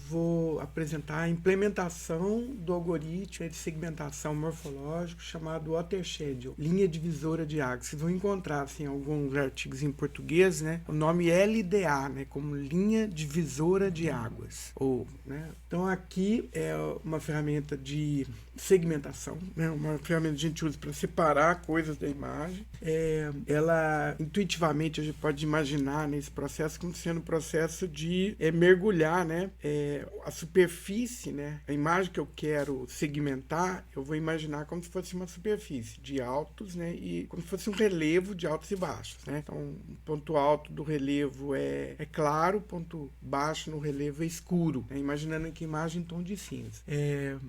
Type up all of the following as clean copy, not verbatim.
vou apresentar a implementação do algoritmo de segmentação morfológico chamado Watershed, linha divisora de águas. Vocês vão encontrar assim, alguns artigos em português, né? O nome LDA, né? Como linha divisora de águas. Né? Então aqui é uma ferramenta de segmentação, né? Uma ferramenta que a gente usa para separar coisas da imagem. Ela, intuitivamente, a gente pode imaginar nesse processo como sendo um processo de mergulhar, né? A superfície, né? A imagem que eu quero segmentar, eu vou imaginar como se fosse uma superfície de altos, né? E como se fosse um relevo de altos e baixos, né? Então, o ponto alto do relevo é claro, o ponto baixo no relevo é escuro, né? Imaginando aqui a imagem em tom de cinza.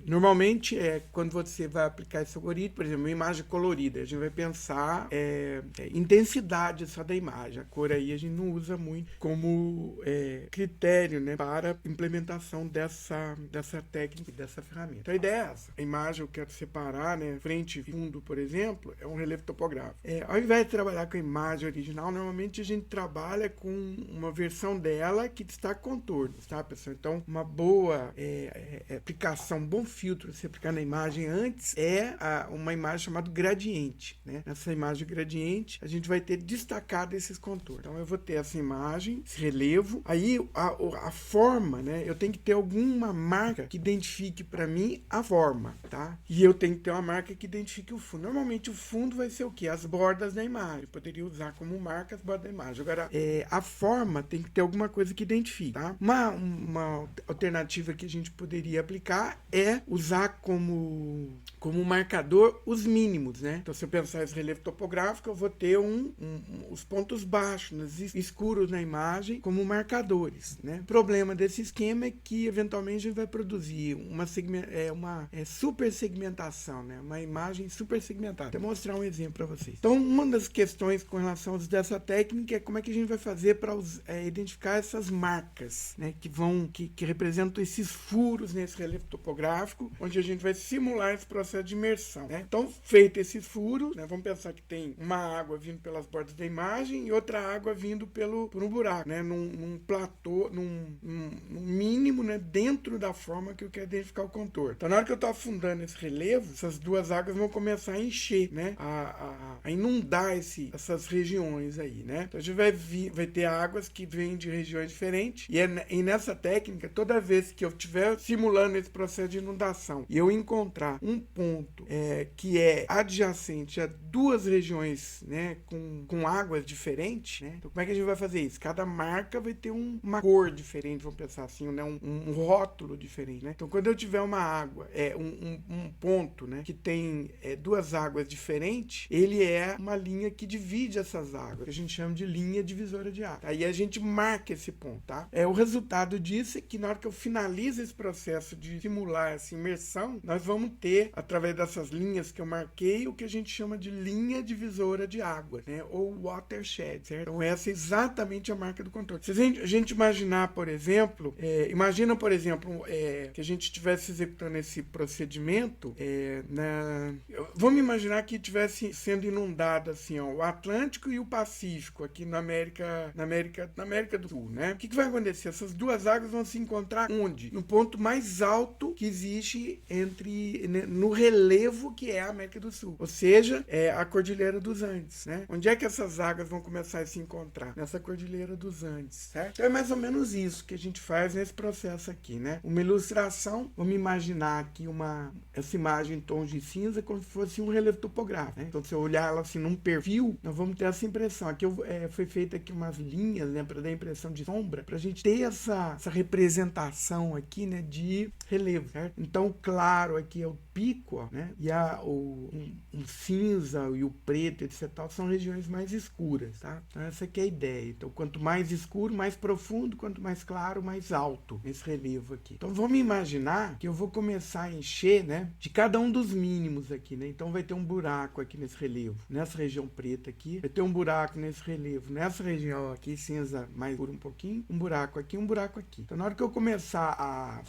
Normalmente, quando você vai aplicar esse algoritmo, por exemplo, uma imagem colorida, a gente vai pensar intensidade só da imagem. A cor aí a gente não usa muito como critério, né, para implementação dessa técnica, dessa ferramenta. Então a ideia é essa. A imagem eu quero separar, né, frente e fundo, por exemplo, é um relevo topográfico. Ao invés de trabalhar com a imagem original, normalmente a gente trabalha com uma versão dela que destaca contornos, tá, pessoal? Então, uma boa aplicação, um bom filtro se aplicar na imagem antes uma imagem chamada gradiente, né? Nessa imagem gradiente, a gente vai ter destacado esses contornos. Então, eu vou ter essa imagem, esse relevo, aí a forma, né? Eu tenho que ter alguma marca que identifique para mim a forma, tá? E eu tenho que ter uma marca que identifique o fundo. Normalmente, o fundo vai ser o quê? As bordas da imagem. Eu poderia usar como marca as bordas da imagem. Agora, a forma tem que ter alguma coisa que identifique, tá? Uma alternativa que a gente poderia aplicar é usar como marcador os mínimos, né? Então, se eu pensar esse relevo topográfico, eu vou ter os pontos baixos, escuros na imagem, como marcadores, né? O problema desse esquema é que, eventualmente, a gente vai produzir uma super segmentação, né? Uma imagem super segmentada. Vou mostrar um exemplo para vocês. Então, uma das questões com relação a dessa técnica é como é que a gente vai fazer para identificar essas marcas, né? Que representam esses furos nesse relevo topográfico, onde a gente vai simular esse processo de imersão, né? Então, feito esses furos, né? Vamos pensar que tem uma água vindo pelas bordas da imagem e outra água vindo por um buraco, né? Num platô, num mínimo, né? Dentro da forma que eu quero identificar o contorno. Então, na hora que eu estou afundando esse relevo, essas duas águas vão começar a encher, né? A inundar essas regiões aí, né? Então, a gente vai ter águas que vêm de regiões diferentes e nessa técnica, toda vez que eu estiver simulando esse processo de inundação e eu encontrar um ponto que é adjacente a duas regiões, né, com águas diferentes, né? Então, como é que a gente vai fazer isso? Cada marca vai ter uma cor diferente, vamos pensar assim, né? Um rótulo diferente, né? Então, quando eu tiver uma água, um ponto, né, que tem duas águas diferentes, ele é uma linha que divide essas águas, que a gente chama de linha divisora de água. Aí a gente marca esse ponto, tá? O resultado disso é que na hora que eu finalizo esse processo de simular essa imersão, nós vamos ter, através dessas linhas que eu marquei, o que a gente chama de linha divisora de água, né? Ou watershed, certo? Então essa é exatamente a marca do contorno. Se a gente imaginar, por exemplo, que a gente estivesse executando esse procedimento, vamos imaginar que estivesse sendo inundado assim, ó, o Atlântico e o Pacífico aqui na América do Sul, né? O que vai acontecer? Essas duas águas vão se encontrar onde? No ponto mais alto que existe no relevo que é a América do Sul, ou seja, a Cordilheira dos Andes, né? Onde é que essas águas vão começar a se encontrar? Nessa Cordilheira dos Andes, certo? Então é mais ou menos isso que a gente faz nesse processo aqui, né? Uma ilustração, vamos imaginar aqui essa imagem em tons de cinza como se fosse um relevo topográfico, né? Então se eu olhar ela assim num perfil, nós vamos ter essa impressão. Aqui foi feita aqui umas linhas, né, para dar a impressão de sombra, para a gente ter essa representação aqui, né, de relevo, certo? Então o claro aqui é o pico, ó, né? E o cinza e o preto, etc. são regiões mais escuras, tá? Então essa aqui é a ideia. Então quanto mais escuro, mais profundo, quanto mais claro, mais alto esse relevo aqui. Então vamos imaginar que eu vou começar a encher, né, de cada um dos mínimos aqui, né? Então vai ter um buraco aqui nesse relevo, nessa região preta aqui, vai ter um buraco nesse relevo, nessa região aqui, cinza mais escuro um pouquinho, um buraco aqui, um buraco aqui. Então na hora que eu começar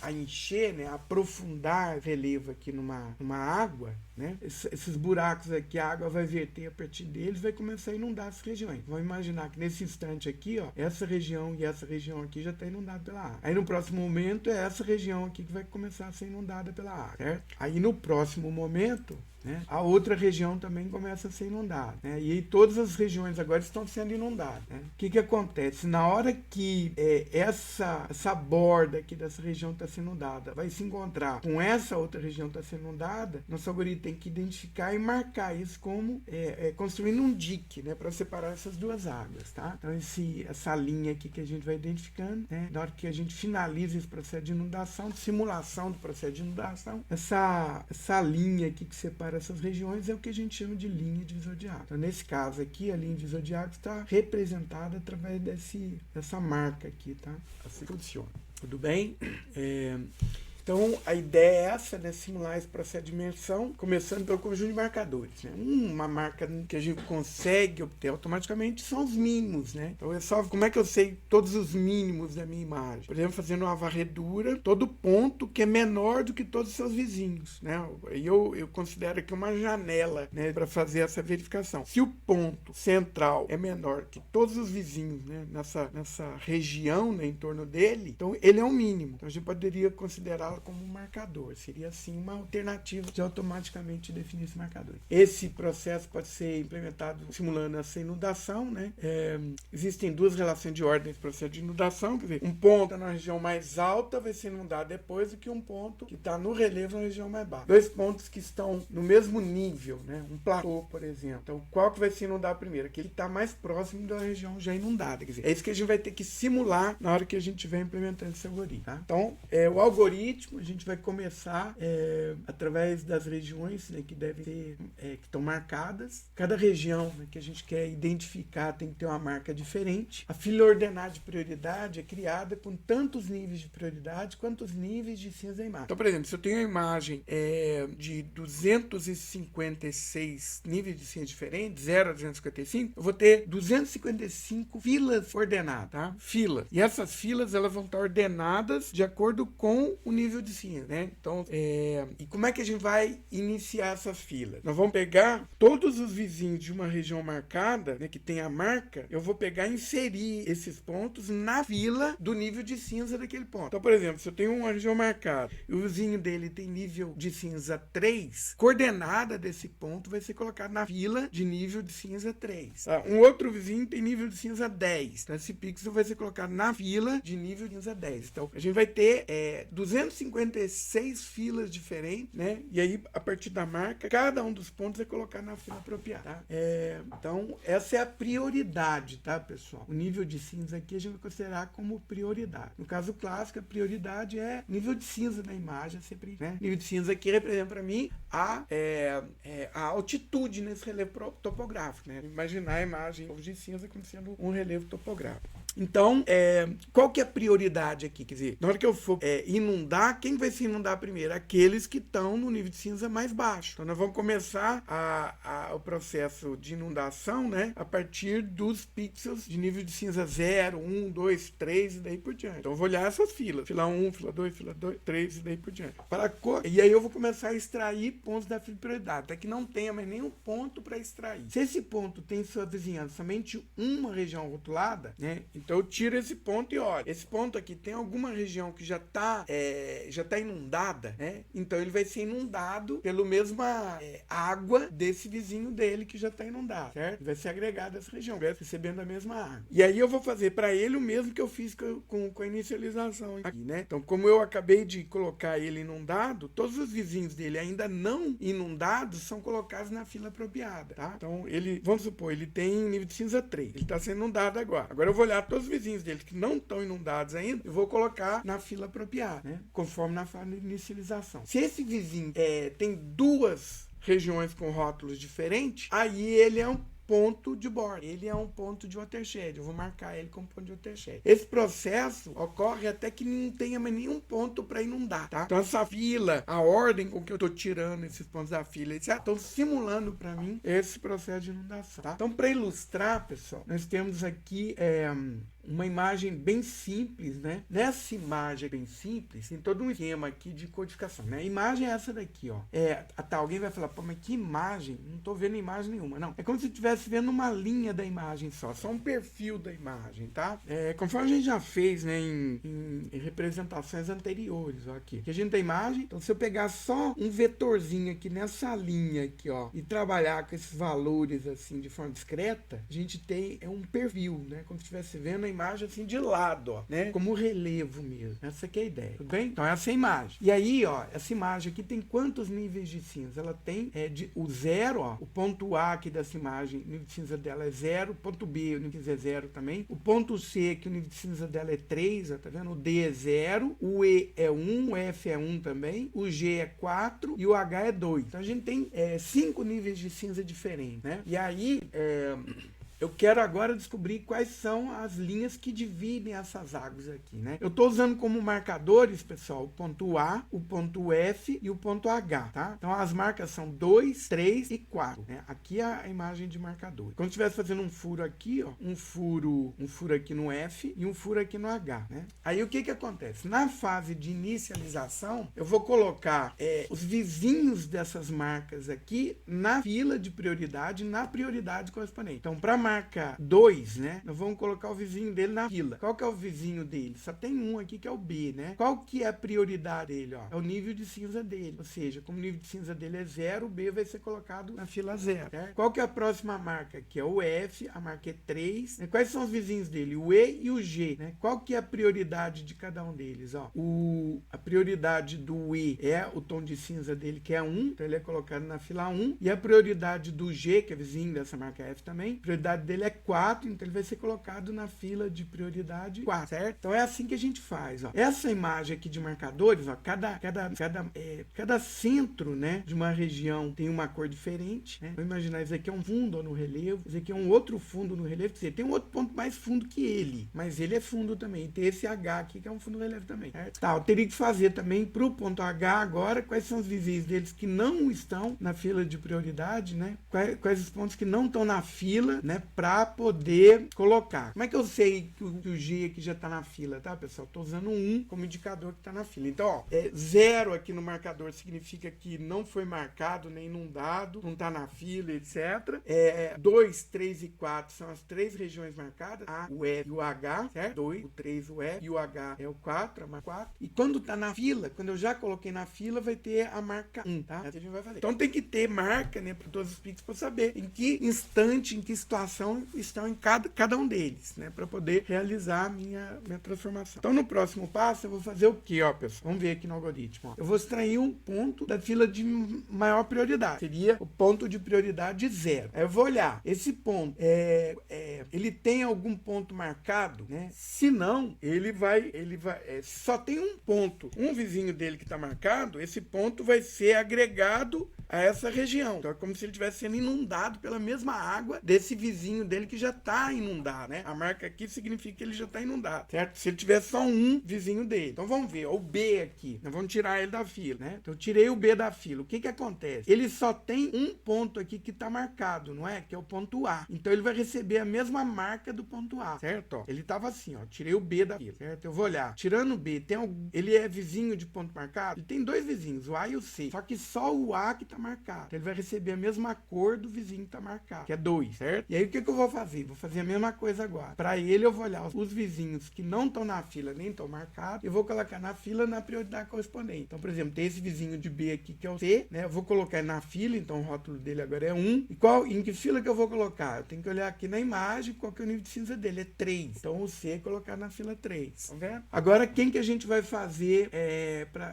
a encher, né, a aprofundar o relevo aqui numa água, né, esses buracos aqui, a água vai verter a partir deles, vai começar a inundar as regiões. Vamos imaginar que nesse instante aqui, ó, essa região e essa região aqui já está inundada pela água. Aí no próximo momento é essa região aqui que vai começar a ser inundada pela água, certo? Aí no próximo momento, né, a outra região também começa a ser inundada, né? E aí todas as regiões agora estão sendo inundadas, né? O que acontece? Na hora que essa borda aqui dessa região está sendo inundada vai se encontrar com essa outra região que está sendo inundada, nosso algoritmo tem que identificar e marcar isso como construindo um dique, né, para separar essas duas águas, tá? Então essa linha aqui que a gente vai identificando, né, na hora que a gente finaliza esse processo de inundação, de simulação do processo de inundação, essa linha aqui que separa essas regiões é o que a gente chama de linha divisor de água. Então, nesse caso aqui, a linha divisor de água está representada através dessa marca aqui, tá? Assim funciona. Tudo bem? Então, a ideia é essa, né? Simular esse processo de imersão, começando pelo conjunto de marcadores, né? Uma marca que a gente consegue obter automaticamente são os mínimos, né? Então, é só como é que eu sei todos os mínimos da minha imagem? Por exemplo, fazendo uma varredura, todo ponto que é menor do que todos os seus vizinhos, né? E eu considero aqui uma janela, né, para fazer essa verificação. Se o ponto central é menor que todos os vizinhos, né, nessa região, né, em torno dele, então ele é um mínimo. Então, a gente poderia considerá-lo como um marcador. Seria, assim, uma alternativa de automaticamente definir esse marcador. Esse processo pode ser implementado simulando essa inundação, né? Existem duas relações de ordem nesse processo de inundação. Quer dizer, um ponto na região mais alta vai ser inundado depois do que um ponto que está no relevo na região mais baixa. Dois pontos que estão no mesmo nível, né? Um platô, por exemplo. Então, qual que vai se inundar primeiro? Aquele que está mais próximo da região já inundada. Quer dizer, é isso que a gente vai ter que simular na hora que a gente estiver implementando esse algoritmo, tá? Então, o algoritmo a gente vai começar através das regiões, né, que devem ser, que estão marcadas. Cada região, né, que a gente quer identificar tem que ter uma marca diferente. A fila ordenada de prioridade é criada com tantos níveis de prioridade quanto os níveis de cinza da imagem. Então, por exemplo, se eu tenho a imagem de 256 níveis de cinza diferentes, 0 a 255, eu vou ter 255 filas ordenadas, tá? Filas. E essas filas, elas vão estar ordenadas de acordo com o nível de cinza, né? Então, e como é que a gente vai iniciar essa fila? Nós vamos pegar todos os vizinhos de uma região marcada, né, que tem a marca, eu vou pegar e inserir esses pontos na fila do nível de cinza daquele ponto. Então, por exemplo, se eu tenho uma região marcada e o vizinho dele tem nível de cinza 3, coordenada desse ponto vai ser colocada na fila de nível de cinza 3. Tá? Um outro vizinho tem nível de cinza 10. Então, esse pixel vai ser colocado na fila de nível de cinza 10. Então, a gente vai ter 256 filas diferentes, né? E aí, a partir da marca, cada um dos pontos é colocado na fila apropriada. Tá? Então, essa é a prioridade, tá, pessoal? O nível de cinza aqui a gente vai considerar como prioridade. No caso clássico, a prioridade é nível de cinza da imagem, sempre, né? Nível de cinza aqui representa para mim a altitude nesse relevo topográfico, né? Imaginar a imagem de cinza como sendo um relevo topográfico. Então, qual que é a prioridade aqui? Quer dizer, na hora que eu for inundar, quem vai se inundar primeiro? Aqueles que estão no nível de cinza mais baixo. Então, nós vamos começar o processo de inundação, né, a partir dos pixels de nível de cinza 0, 1, 2, 3 e daí por diante. Então, eu vou olhar essas filas. Fila 1, fila 2, fila 2, 3 e daí por diante. E aí eu vou começar a extrair pontos da fila de prioridade, até que não tenha mais nenhum ponto para extrair. Se esse ponto tem sua vizinhança somente uma região rotulada, né, então eu tiro esse ponto e olho. Esse ponto aqui tem alguma região que já está inundada, né? Então ele vai ser inundado pela mesma água desse vizinho dele que já está inundado, certo? Vai ser agregado a essa região, vai recebendo a mesma água. E aí eu vou fazer para ele o mesmo que eu fiz com a inicialização aqui, né? Então, como eu acabei de colocar ele inundado, todos os vizinhos dele ainda não inundados são colocados na fila apropriada, tá? Então, vamos supor, ele tem nível de cinza 3. Ele está sendo inundado agora. Agora eu vou olhar todos os vizinhos dele que não estão inundados ainda, eu vou colocar na fila apropriada, né? Conforme na fase de inicialização. Se esse vizinho tem duas regiões com rótulos diferentes, aí ele é um ponto de borda. Ele é um ponto de watershed. Eu vou marcar ele como ponto de watershed. Esse processo ocorre até que não tenha mais nenhum ponto para inundar, tá? Então, essa fila, a ordem com que eu estou tirando esses pontos da fila, etc., estão simulando para mim esse processo de inundação, tá? Então, para ilustrar, pessoal, nós temos aqui uma imagem bem simples, né? Nessa imagem bem simples, tem todo um esquema aqui de codificação, né? A imagem é essa daqui, ó. Alguém vai falar, pô, mas que imagem? Não tô vendo imagem nenhuma. Não, é como se estivesse vendo uma linha da imagem só um perfil da imagem, tá? Conforme a gente já fez, né, em representações anteriores, ó, aqui. Que a gente tem imagem, então se eu pegar só um vetorzinho aqui nessa linha aqui, ó, e trabalhar com esses valores, assim, de forma discreta, a gente tem um perfil, né? Como se estivesse vendo a imagem, assim, de lado, ó, né? Como relevo mesmo. Essa aqui é a ideia, tudo bem? Então, essa é a imagem. E aí, ó, essa imagem aqui tem quantos níveis de cinza? Ela tem o zero, ó, o ponto A aqui dessa imagem, o nível de cinza dela é 0, o ponto B, o nível de cinza é 0 também, o ponto C, que o nível de cinza dela é 3, ó, tá vendo? O D é 0, o E é 1, o F é 1 também, o G é 4 e o H é 2. Então, a gente tem 5 níveis de cinza diferentes, né? E aí, eu quero agora descobrir quais são as linhas que dividem essas águas aqui, né? Eu estou usando como marcadores, pessoal, o ponto A, o ponto F e o ponto H, tá? Então, as marcas são 2, 3 e 4, né? Aqui é a imagem de marcador. Quando estivesse fazendo um furo aqui, ó, um furo aqui no F e um furo aqui no H, né? Aí, o que que acontece? Na fase de inicialização, eu vou colocar os vizinhos dessas marcas aqui na fila de prioridade, na prioridade correspondente. Então, para marca 2, né? Nós vamos colocar o vizinho dele na fila. Qual que é o vizinho dele? Só tem um aqui que é o B, né? Qual que é a prioridade dele, ó? É o nível de cinza dele. Ou seja, como o nível de cinza dele é 0, o B vai ser colocado na fila 0. Certo? Qual que é a próxima marca? Que é o F, a marca é 3. Né? Quais são os vizinhos dele? O E e o G, né? Qual que é a prioridade de cada um deles, ó? A prioridade do E é o tom de cinza dele, que é 1, então ele é colocado na fila 1. E a prioridade do G, que é vizinho dessa marca F também, prioridade dele é 4, então ele vai ser colocado na fila de prioridade 4, certo? Então é assim que a gente faz, ó. Essa imagem aqui de marcadores, ó, cada centro, né, de uma região tem uma cor diferente, né? Vamos imaginar, isso aqui é um fundo no relevo, isso aqui é um outro fundo no relevo, quer dizer, tem um outro ponto mais fundo que ele, mas ele é fundo também. Tem esse H aqui que é um fundo no relevo também, certo? Tá, eu teria que fazer também pro ponto H agora, quais são os vizinhos deles que não estão na fila de prioridade, né? Quais os pontos que não estão na fila, né, para poder colocar. Como é que eu sei que o G aqui já está na fila, tá, pessoal? Estou usando 1 como indicador que está na fila. Então, ó, 0 aqui no marcador significa que não foi marcado, nem inundado, não está na fila, etc. 2, 3 e 4 são as 3 regiões marcadas, A, o F e o H, certo? 2, o 3, o F e o H é o 4, a marca 4. E quando está na fila, quando eu já coloquei na fila, vai ter a marca 1, tá? Essa a gente vai fazer. Então, tem que ter marca, né, para todos os picos para saber em que instante, em que situação estão em cada um deles, né, para poder realizar a minha transformação. Então, no próximo passo, eu vou fazer o que, ó, pessoal? Vamos ver aqui no algoritmo, ó. Eu vou extrair um ponto da fila de maior prioridade. Seria o ponto de prioridade 0. Aí eu vou olhar. Esse ponto, ele tem algum ponto marcado, né? Se não, ele vai só tem um ponto, um vizinho dele que está marcado, esse ponto vai ser agregado a essa região. Então, é como se ele estivesse sendo inundado pela mesma água desse vizinho dele que já está inundado, né? A marca aqui significa que ele já está inundado, certo? Se ele tiver só um vizinho dele. Então, vamos ver, ó, o B aqui. Nós vamos tirar ele da fila, né? Então, eu tirei o B da fila. O que que acontece? Ele só tem um ponto aqui que está marcado, não é? Que é o ponto A. Então, ele vai receber a mesma marca do ponto A, certo? Ó, ele estava assim, ó. Tirei o B da fila, certo? Eu vou olhar. Tirando o B, ele é vizinho de ponto marcado? Ele tem 2 vizinhos, o A e o C. Só que só o A que está marcado. Então, ele vai receber a mesma cor do vizinho que está marcado, que é 2, certo? E aí, o que que eu vou fazer? Vou fazer a mesma coisa agora. Para ele, eu vou olhar os vizinhos que não estão na fila, nem estão marcados, eu vou colocar na fila na prioridade correspondente. Então, por exemplo, tem esse vizinho de B aqui, que é o C, né? Eu vou colocar na fila, então o rótulo dele agora é 1. E em que fila que eu vou colocar? Eu tenho que olhar aqui na imagem qual que é o nível de cinza dele, é 3. Então, o C é colocar na fila 3. Tá vendo? Agora, quem que a gente vai fazer,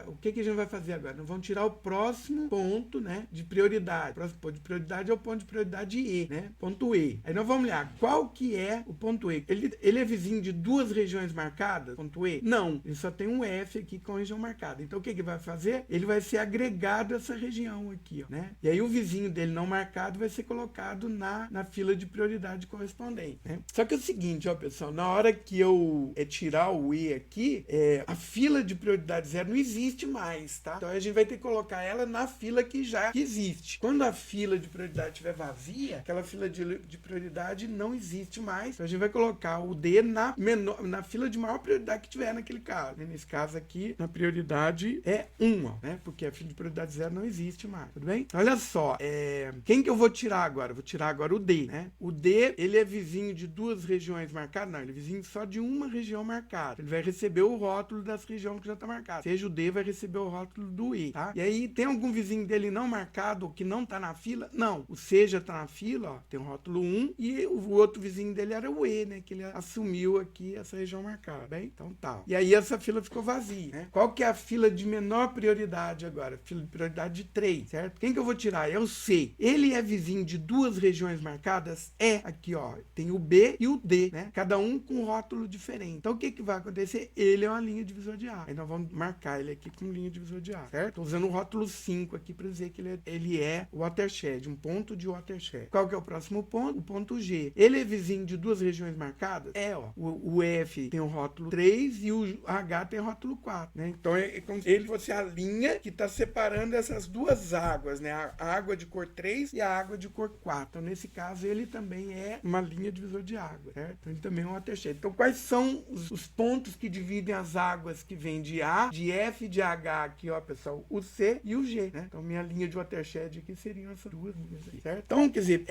o que que a gente vai fazer agora? Nós vamos tirar o próximo ponto, né, de prioridade. O próximo ponto de prioridade é o ponto de prioridade E, né? Ponto E. Aí nós vamos olhar qual que é o ponto E. Ele é vizinho de 2 regiões marcadas, ponto E? Não. Ele só tem um F aqui com região marcada. Então, o que que vai fazer? Ele vai ser agregado a essa região aqui, ó, né? E aí, o vizinho dele não marcado vai ser colocado na fila de prioridade correspondente, né? Só que é o seguinte, ó, pessoal, na hora que eu tirar o E aqui, a fila de prioridade 0 não existe mais, tá? Então, a gente vai ter que colocar ela na fila que já mostrar que existe. Quando a fila de prioridade estiver vazia, aquela fila de prioridade não existe mais. Então a gente vai colocar o D na fila de maior prioridade que tiver naquele caso. Nesse caso aqui, na prioridade é 1, né? Porque a fila de prioridade 0 não existe mais, tudo bem? Olha só, quem que eu vou tirar agora? Eu vou tirar agora o D, né? O D, ele é vizinho de 2 regiões marcadas? Não, ele é vizinho só de uma região marcada. Ele vai receber o rótulo das regiões que já está marcada. Seja o D, vai receber o rótulo do E, tá? E aí, tem algum vizinho dele não marcado que não tá na fila? Não. O C já tá na fila, ó, tem o rótulo 1, e o outro vizinho dele era o E, né? Que ele assumiu aqui essa região marcada, bem? Então tá. E aí essa fila ficou vazia, né? Qual que é a fila de menor prioridade agora? Fila de prioridade de 3, certo? Quem que eu vou tirar? É o C. Ele é vizinho de 2 regiões marcadas? É. Aqui, ó, tem o B e o D, né? Cada um com um rótulo diferente. Então o que que vai acontecer? Ele é uma linha divisor de água. Aí nós vamos marcar ele aqui com linha divisor de água, certo? Tô usando o rótulo 5 aqui para dizer que ele é watershed, um ponto de watershed. Qual que é o próximo ponto? O ponto G. Ele é vizinho de 2 regiões marcadas? É, ó. O F tem o rótulo 3 e o H tem o rótulo 4, né? Então é como se ele fosse a linha que está separando essas duas águas, né? A água de cor 3 e a água de cor 4. Então nesse caso ele também é uma linha divisor de água, certo? Então ele também é um watershed. Então quais são os pontos que dividem as águas que vêm de A, de F, de H aqui, ó, pessoal, o C e o G, né? Então minha linha de watershed aqui seriam essas duas linhas aí, certo? Então, quer dizer,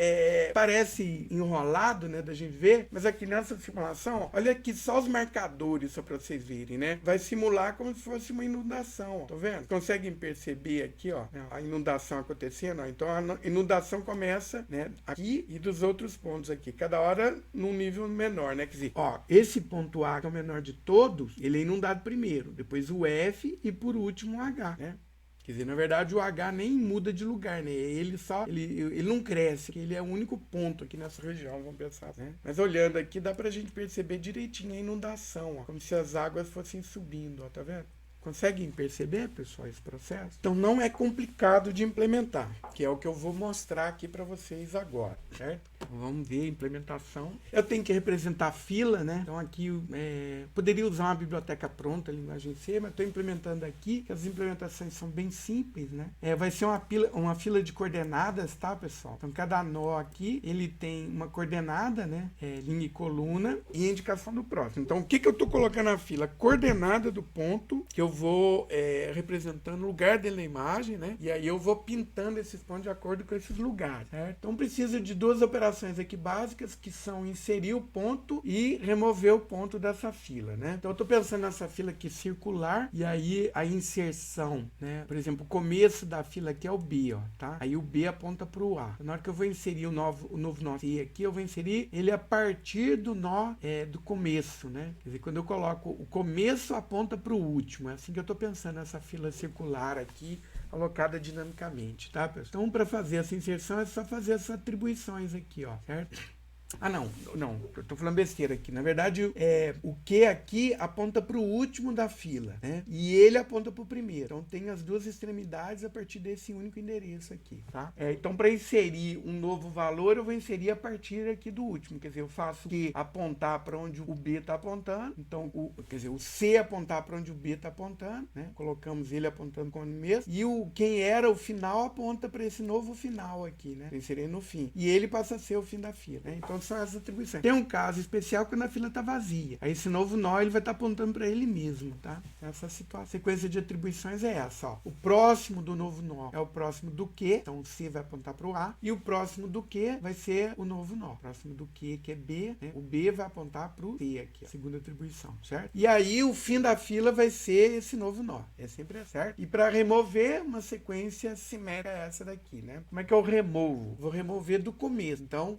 parece enrolado, né, da gente ver, mas aqui nessa simulação, ó, olha aqui só os marcadores, só para vocês verem, né? Vai simular como se fosse uma inundação, ó. Tá vendo? Conseguem perceber aqui, ó, a inundação acontecendo, ó. Então a inundação começa, né, aqui e dos outros pontos aqui, cada hora num nível menor, né? Quer dizer, ó, esse ponto A, que é o menor de todos, ele é inundado primeiro, depois o F e por último o H, né? Quer dizer, na verdade o H nem muda de lugar, né? Ele não cresce, ele é o único ponto aqui nessa região, vamos pensar, né? Mas olhando aqui, dá pra gente perceber direitinho a inundação, ó, como se as águas fossem subindo, ó, tá vendo? Conseguem perceber, pessoal, esse processo? Então não é complicado de implementar, que é o que eu vou mostrar aqui para vocês agora, certo? Então, vamos ver a implementação. Eu tenho que representar a fila, né? Então aqui poderia usar uma biblioteca pronta, linguagem C, mas estou implementando aqui, que as implementações são bem simples, né? Vai ser uma fila de coordenadas, tá, pessoal? Então cada nó aqui, ele tem uma coordenada, né? Linha e coluna e indicação do próximo. Então o que eu estou colocando na fila? Coordenada do ponto, que eu vou representando o lugar dele na imagem, né? E aí eu vou pintando esses pontos de acordo com esses lugares, certo? Então precisa de 2 operações aqui básicas, que são inserir o ponto e remover o ponto dessa fila, né? Então eu tô pensando nessa fila aqui circular, e aí a inserção, né? Por exemplo, o começo da fila aqui é o B, ó, tá? Aí o B aponta para o A. Na hora que eu vou inserir o novo nó C aqui, eu vou inserir ele a partir do nó do começo, né? Quer dizer, quando eu coloco o começo, aponta para o último. É assim que eu tô pensando nessa fila circular aqui, alocada dinamicamente, tá, pessoal? Então, para fazer essa inserção, é só fazer essas atribuições aqui, ó, certo? Ah, não, eu tô falando besteira aqui. Na verdade, o Q aqui aponta para o último da fila, né? E ele aponta para o primeiro. Então, tem as duas extremidades a partir desse único endereço aqui, tá? Então, para inserir um novo valor, eu vou inserir a partir aqui do último. Quer dizer, eu faço Q apontar para onde o B está apontando. Então, quer dizer, o C apontar para onde o B está apontando, né? Colocamos ele apontando com o mesmo. E quem era o final aponta para esse novo final aqui, né? Eu inserei no fim. E ele passa a ser o fim da fila, né? Então, são as atribuições. Tem um caso especial quando a fila está vazia. Aí esse novo nó ele vai estar apontando para ele mesmo, tá? Essa situação. A sequência de atribuições é essa, ó. O próximo do novo nó é o próximo do Q, então o C vai apontar para o A, e o próximo do Q vai ser o novo nó. O próximo do Q, que é B, né? O B vai apontar para o C aqui, a segunda atribuição, certo? E aí o fim da fila vai ser esse novo nó. É sempre certo. E para remover, uma sequência simétrica é essa daqui, né? Como é que eu removo? Vou remover do começo. Então,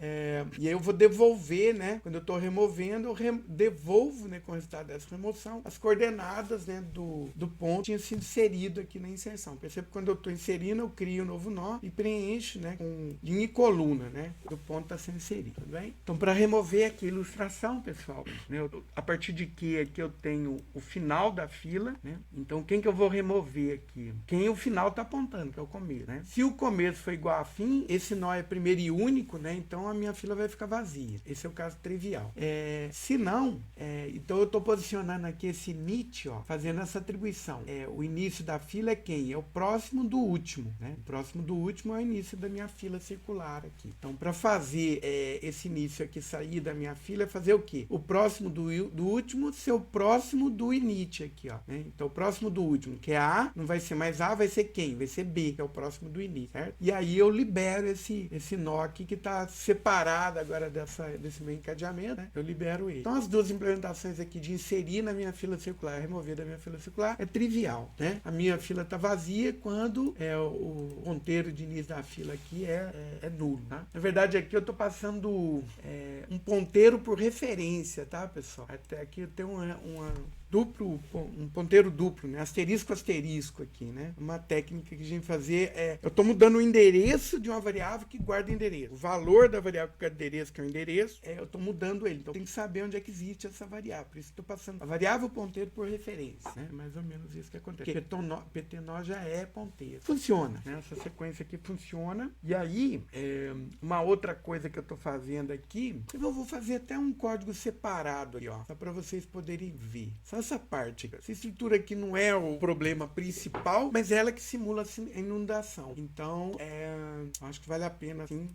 e aí eu vou devolver, né? Quando eu estou removendo, eu devolvo, né, com o resultado dessa remoção, as coordenadas, né, do ponto que tinha sido inserido aqui na inserção. Percebe que quando eu estou inserindo, eu crio um novo nó e preencho, né, com linha e coluna, né, do ponto está sendo inserido, tudo bem? Então, para remover aqui a ilustração, pessoal, né, a partir de que aqui eu tenho o final da fila, né? Então, quem que eu vou remover aqui? Quem o final está apontando, que é o começo, né? Se o começo for igual a fim, esse nó é primeiro e único, né? Então, a minha fila vai ficar vazia. vazia. Esse é o caso trivial. Se não, então eu estou posicionando aqui esse init, ó, fazendo essa atribuição. O início da fila é quem? É o próximo do último, né? O próximo do último é o início da minha fila circular aqui. Então, para fazer esse início aqui sair da minha fila, é fazer o quê? O próximo do último ser o próximo do init aqui, ó, né? Então, o próximo do último, que é A, não vai ser mais A, vai ser quem? Vai ser B, que é o próximo do init, certo? E aí eu libero esse nó aqui que está separado agora desse meu encadeamento, né? Eu libero ele. Então, as duas implementações aqui de inserir na minha fila circular e remover da minha fila circular é trivial, né? A minha fila está vazia quando o ponteiro de início da fila aqui é nulo, tá? Na verdade, aqui eu estou passando um ponteiro por referência, tá, pessoal? Até aqui eu tenho um ponteiro duplo, né? Asterisco aqui, né? Uma técnica que a gente fazer eu estou mudando o endereço de uma variável que guarda endereço. O valor da variável que guarda endereço, que é o endereço, eu estou mudando ele. Então tem que saber onde é que existe essa variável. Por isso que estou passando a variável ponteiro por referência, né? Mais ou menos isso que acontece. Porque PTNO já é ponteiro. Funciona, né? Essa sequência aqui funciona. E aí, uma outra coisa que eu estou fazendo aqui, eu vou fazer até um código separado aqui, ó, só para vocês poderem ver. Só essa parte. Essa estrutura aqui não é o problema principal, mas é ela que simula a inundação. Então, acho que vale a pena, assim,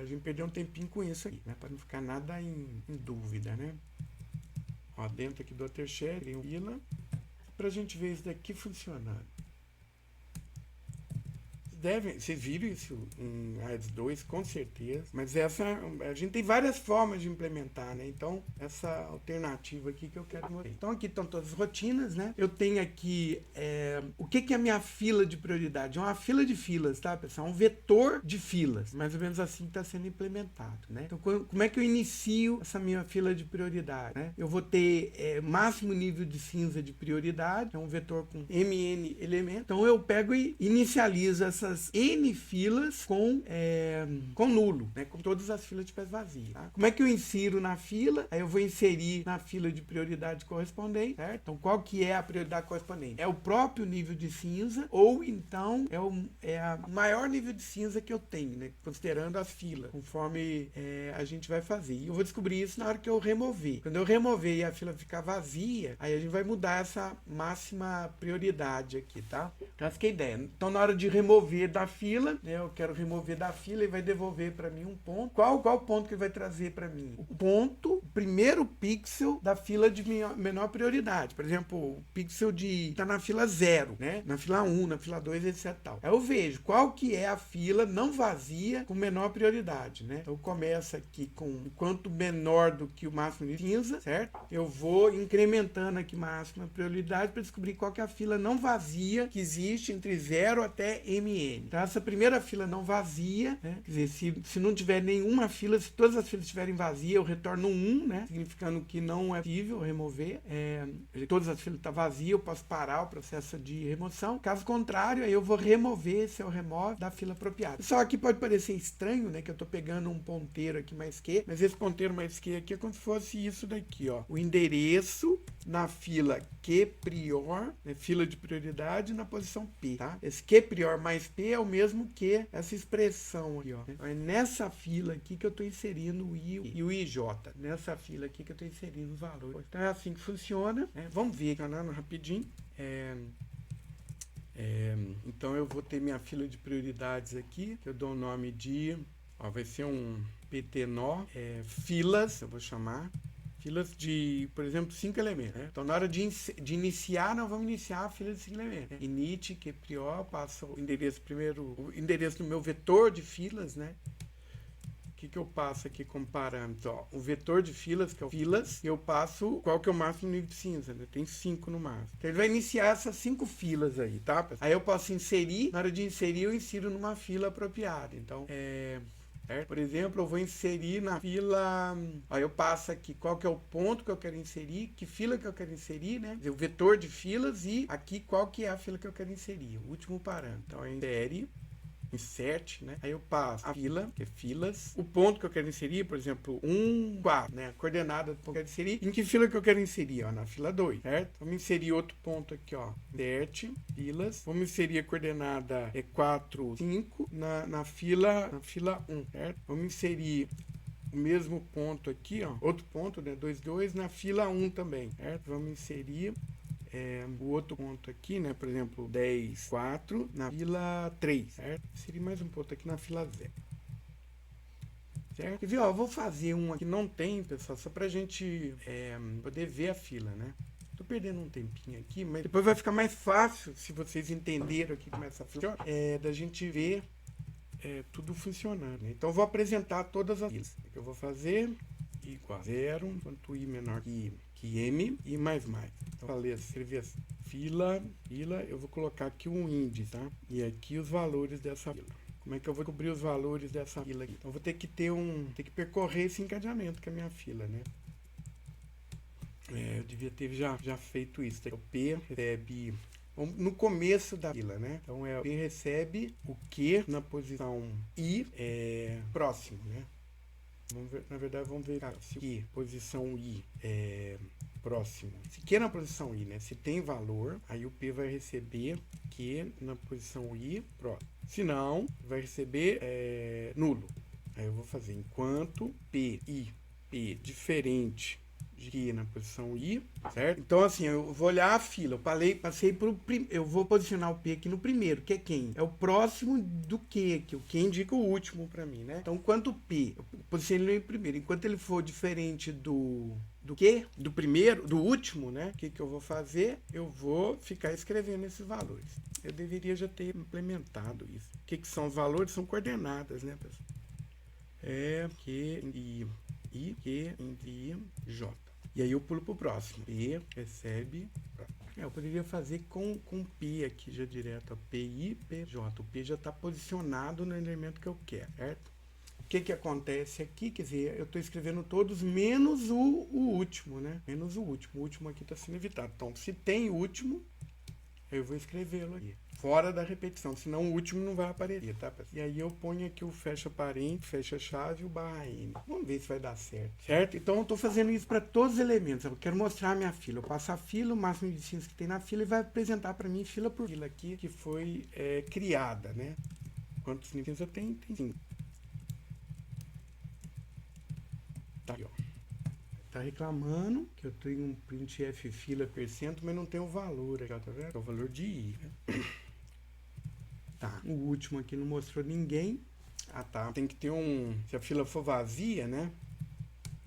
a gente perder um tempinho com isso aqui, né? Para não ficar nada em dúvida, né? Ó, dentro aqui do watershed, tem um fila, para a gente ver isso daqui funcionando. Vocês viram isso em AEDS 2, com certeza, mas a gente tem várias formas de implementar, né? Então, essa alternativa aqui que eu quero mostrar. Então, aqui estão todas as rotinas, né? Eu tenho aqui o que é a minha fila de prioridade? É uma fila de filas, tá, pessoal? Um vetor de filas, mais ou menos assim que está sendo implementado, né? Então, como é que eu inicio essa minha fila de prioridade, né? Eu vou ter máximo nível de cinza de prioridade, é um vetor com mn elementos. Então, eu pego e inicializo essas N filas com nulo, né? Com todas as filas de pés vazias. Tá? Como é que eu insiro na fila? Aí eu vou inserir na fila de prioridade correspondente, certo? Então, qual que é a prioridade correspondente? É o próprio nível de cinza ou então é o maior nível de cinza que eu tenho, né? Considerando as filas, conforme a gente vai fazer. E eu vou descobrir isso na hora que eu remover. Quando eu remover e a fila ficar vazia, aí a gente vai mudar essa máxima prioridade aqui, tá? Então, essa que é a ideia. Então, na hora de remover da fila, né? Eu quero remover da fila e vai devolver para mim um ponto. Qual ponto que ele vai trazer para mim? O ponto, o primeiro pixel da fila de menor prioridade. Por exemplo, o pixel tá na fila 0, né? Na fila 1, na fila 2, etc. Tal. Aí eu vejo qual que é a fila não vazia com menor prioridade, né? Então, eu começo aqui com quanto menor do que o máximo de cinza, certo? Eu vou incrementando aqui máxima prioridade para descobrir qual que é a fila não vazia que existe entre 0 até mn. Então, essa primeira fila não vazia, né? Quer dizer, se não tiver nenhuma fila, se todas as filas estiverem vazias, eu retorno 1, né? Significando que não é possível remover. Todas as filas estão vazias, eu posso parar o processo de remoção. Caso contrário, aí eu vou remover, se eu remove, da fila apropriada. Só aqui pode parecer estranho, né? Que eu estou pegando um ponteiro aqui mais que, mas esse ponteiro mais que aqui é como se fosse isso daqui, ó. O endereço na fila Q prior, né, fila de prioridade, na posição P, tá? Esse Q prior mais P é o mesmo que essa expressão aqui, ó. É nessa fila aqui que eu estou inserindo o I e o IJ. Nessa fila aqui que eu estou inserindo os valores. Então é assim que funciona, né? Vamos ver aqui, rapidinho. Então eu vou ter minha fila de prioridades aqui, que eu dou o nome de, vai ser um PTNO, filas, eu vou chamar. Filas de, por exemplo, 5 elementos. Né? Então, na hora de iniciar, nós vamos iniciar a fila de 5 elementos. Né? Init, que prior, passa o endereço primeiro, o endereço do meu vetor de filas, né? O que eu passo aqui como parâmetro? Ó, o vetor de filas, que é o filas, e eu passo qual que é o máximo nível de cinza, né? Tem 5 no máximo. Então, ele vai iniciar essas 5 filas aí, tá? Aí eu posso inserir, na hora de inserir, eu insiro numa fila apropriada. Então, certo? Por exemplo, eu vou inserir na fila. Aí eu passo aqui qual que é o ponto que eu quero inserir, que fila que eu quero inserir, né? O vetor de filas e aqui qual que é a fila que eu quero inserir, o último parâmetro. Então, insert, né? Aí eu passo a fila, que é filas, o ponto que eu quero inserir, por exemplo, 1, 4, né? A coordenada do ponto que eu quero inserir. Em que fila que eu quero inserir? Ó, na fila 2, certo? Vamos inserir outro ponto aqui, ó. Insert, filas. Vamos inserir a coordenada 4, 5 na fila 1, certo? Vamos inserir o mesmo ponto aqui, ó, outro ponto, né, 2, 2, na fila 1 também, certo? Vamos inserir o outro ponto aqui, né, por exemplo, 10, 4, na fila 3, certo? Inserir mais um ponto aqui na fila 0. Certo? E viu, ó, eu vou fazer um aqui que não tem, pessoal, só pra gente poder ver a fila, né? Tô perdendo um tempinho aqui, mas depois vai ficar mais fácil, se vocês entenderam aqui como essa funciona, da gente ver tudo funcionando, né? Então eu vou apresentar todas as filas. O que eu vou fazer? Igual a 0, enquanto i menor que m e mais. Então falei, escrevi assim, fila, eu vou colocar aqui um índice, tá? E aqui os valores dessa fila. Como é que eu vou cobrir os valores dessa fila aqui? Então eu vou ter que percorrer esse encadeamento com a minha fila, né? Eu devia ter já feito isso. O P recebe no começo da fila, né? Então o P recebe o Q na posição I próximo, né? Na verdade, vamos ver se Q, posição I próximo. Se Q na posição I, né? Se tem valor, aí o P vai receber Q na posição I próximo. Se não, vai receber nulo. Aí eu vou fazer enquanto P diferente de Q na posição I, certo? Então, assim, eu vou olhar a fila. Passei eu vou posicionar o P aqui no primeiro, que é quem? É o próximo do Q, que o Q indica o último para mim, né? Então, enquanto o P, eu posicionei ele primeiro. Enquanto ele for diferente do Q, do primeiro, do último, né? O que eu vou fazer? Eu vou ficar escrevendo esses valores. Eu deveria já ter implementado isso. O que são os valores? São coordenadas, né, pessoal? Q, I, Q, I, J. E aí eu pulo pro próximo. P recebe. Eu poderia fazer com P aqui já direto. PI, PJ. O P já está posicionado no elemento que eu quero, certo? O que acontece aqui? Quer dizer, eu estou escrevendo todos menos o último, né? Menos o último. O último aqui está sendo evitado. Então, se tem último, eu vou escrevê-lo aqui. Fora da repetição, senão o último não vai aparecer, tá, pessoal? E aí eu ponho aqui o fecha parênteses, fecha chave e o barra N. Vamos ver se vai dar certo, certo? Então eu estou fazendo isso para todos os elementos. Eu quero mostrar a minha fila. Eu passo a fila, o máximo de cinzas que tem na fila e vai apresentar para mim fila por fila aqui, que foi criada, né? Quantos cinza tem? Tem 5. Tá aqui, ó. Tá reclamando que eu tenho um printf fila %, mas não tem o valor aqui, tá vendo? É o valor de i, né? Tá, o último aqui não mostrou ninguém. Ah, tá. Tem que ter se a fila for vazia, né?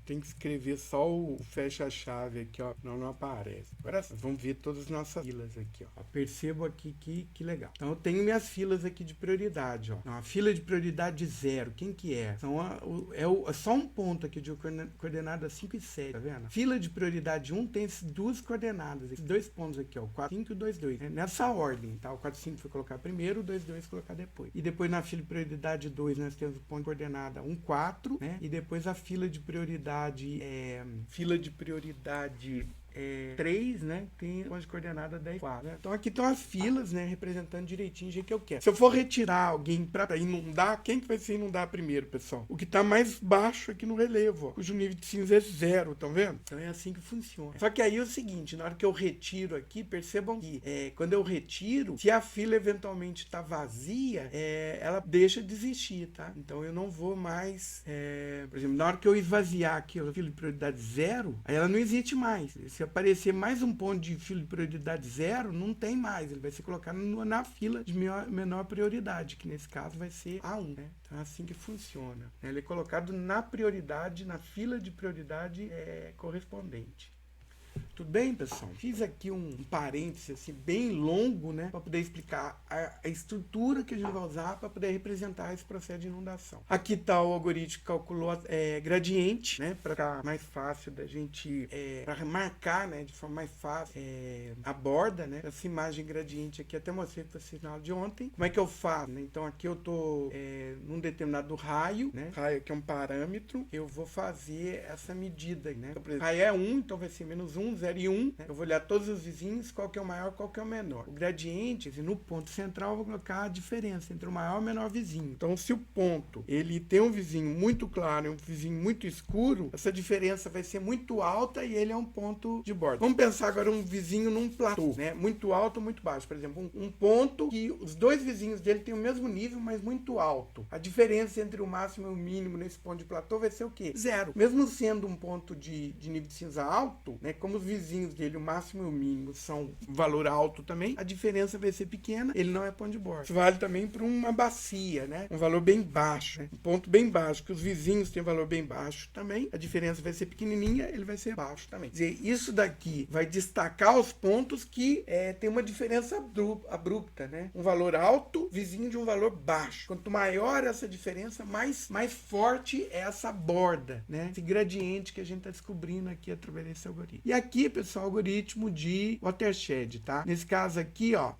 Tem que escrever só o fecha-chave aqui, ó. Não aparece. Agora vamos ver todas as nossas filas aqui, ó. Percebo aqui que legal. Então eu tenho minhas filas aqui de prioridade, ó. Então, a fila de prioridade 0, quem que é? Então, é só um ponto aqui de coordenada 5 e 7, tá vendo? Fila de prioridade 1 tem duas coordenadas, esses dois pontos aqui, ó. 4, 5 e 2, 2. Né? Nessa ordem, tá? O 4, 5 foi colocar primeiro, o 2, 2 colocar depois. E depois na fila de prioridade 2 nós temos o ponto de coordenada 1, 4, né? E depois a fila de prioridade 3, né? Tem ponto de coordenada 10, 4. Né? Então aqui estão as filas, né? Representando direitinho o jeito que eu quero. Se eu for retirar alguém para inundar, quem que vai ser inundar primeiro, pessoal? O que está mais baixo aqui no relevo, ó, cujo nível de cinza é 0, estão vendo? Então é assim que funciona. Só que aí é o seguinte, na hora que eu retiro aqui, percebam que quando eu retiro, se a fila eventualmente está vazia, ela deixa de existir, tá? Então eu não vou mais, por exemplo, na hora que eu esvaziar aqui a fila de prioridade 0, aí ela não existe mais. Se aparecer mais um ponto de fila de prioridade 0, não tem mais. Ele vai ser colocado na fila de menor prioridade, que nesse caso vai ser A1, né? Então é assim que funciona. Ele é colocado na prioridade, na fila de prioridade correspondente. Tudo bem, pessoal? Fiz aqui um parêntese assim, bem longo, né, para poder explicar a estrutura que a gente vai usar para poder representar esse processo de inundação. Aqui está o algoritmo que calculou gradiente, né, para ficar mais fácil da gente para marcar, né, de forma mais fácil a borda, né, essa imagem gradiente aqui, até mostrei para vocês na aula de ontem. Como é que eu faço? Né? Então aqui eu tô num determinado raio, né, raio aqui é um parâmetro, eu vou fazer essa medida, né. Então, por exemplo, raio é 1, então vai ser -1, 0 e 1, né? Eu vou olhar todos os vizinhos, qual que é o maior, qual que é o menor. O gradiente, assim, no ponto central, eu vou colocar a diferença entre o maior e o menor vizinho. Então, se o ponto, ele tem um vizinho muito claro e um vizinho muito escuro, essa diferença vai ser muito alta e ele é um ponto de borda. Vamos pensar agora um vizinho num platô, né? Muito alto ou muito baixo. Por exemplo, um ponto que os dois vizinhos dele têm o mesmo nível, mas muito alto. A diferença entre o máximo e o mínimo nesse ponto de platô vai ser o quê? Zero. Mesmo sendo um ponto de nível de cinza alto, né? Como os vizinhos dele, o máximo e o mínimo, são valor alto também, a diferença vai ser pequena, ele não é ponto de borda. Isso vale também para uma bacia, né? Um valor bem baixo, né? Um ponto bem baixo, que os vizinhos têm valor bem baixo também, a diferença vai ser pequenininha, ele vai ser baixo também. Quer dizer, isso daqui vai destacar os pontos que tem uma diferença abrupta, né? Um valor alto, vizinho de um valor baixo. Quanto maior essa diferença, mais forte é essa borda, né? Esse gradiente que a gente está descobrindo aqui através desse algoritmo. E aqui, pessoal, algoritmo de watershed, tá? Nesse caso aqui, ó,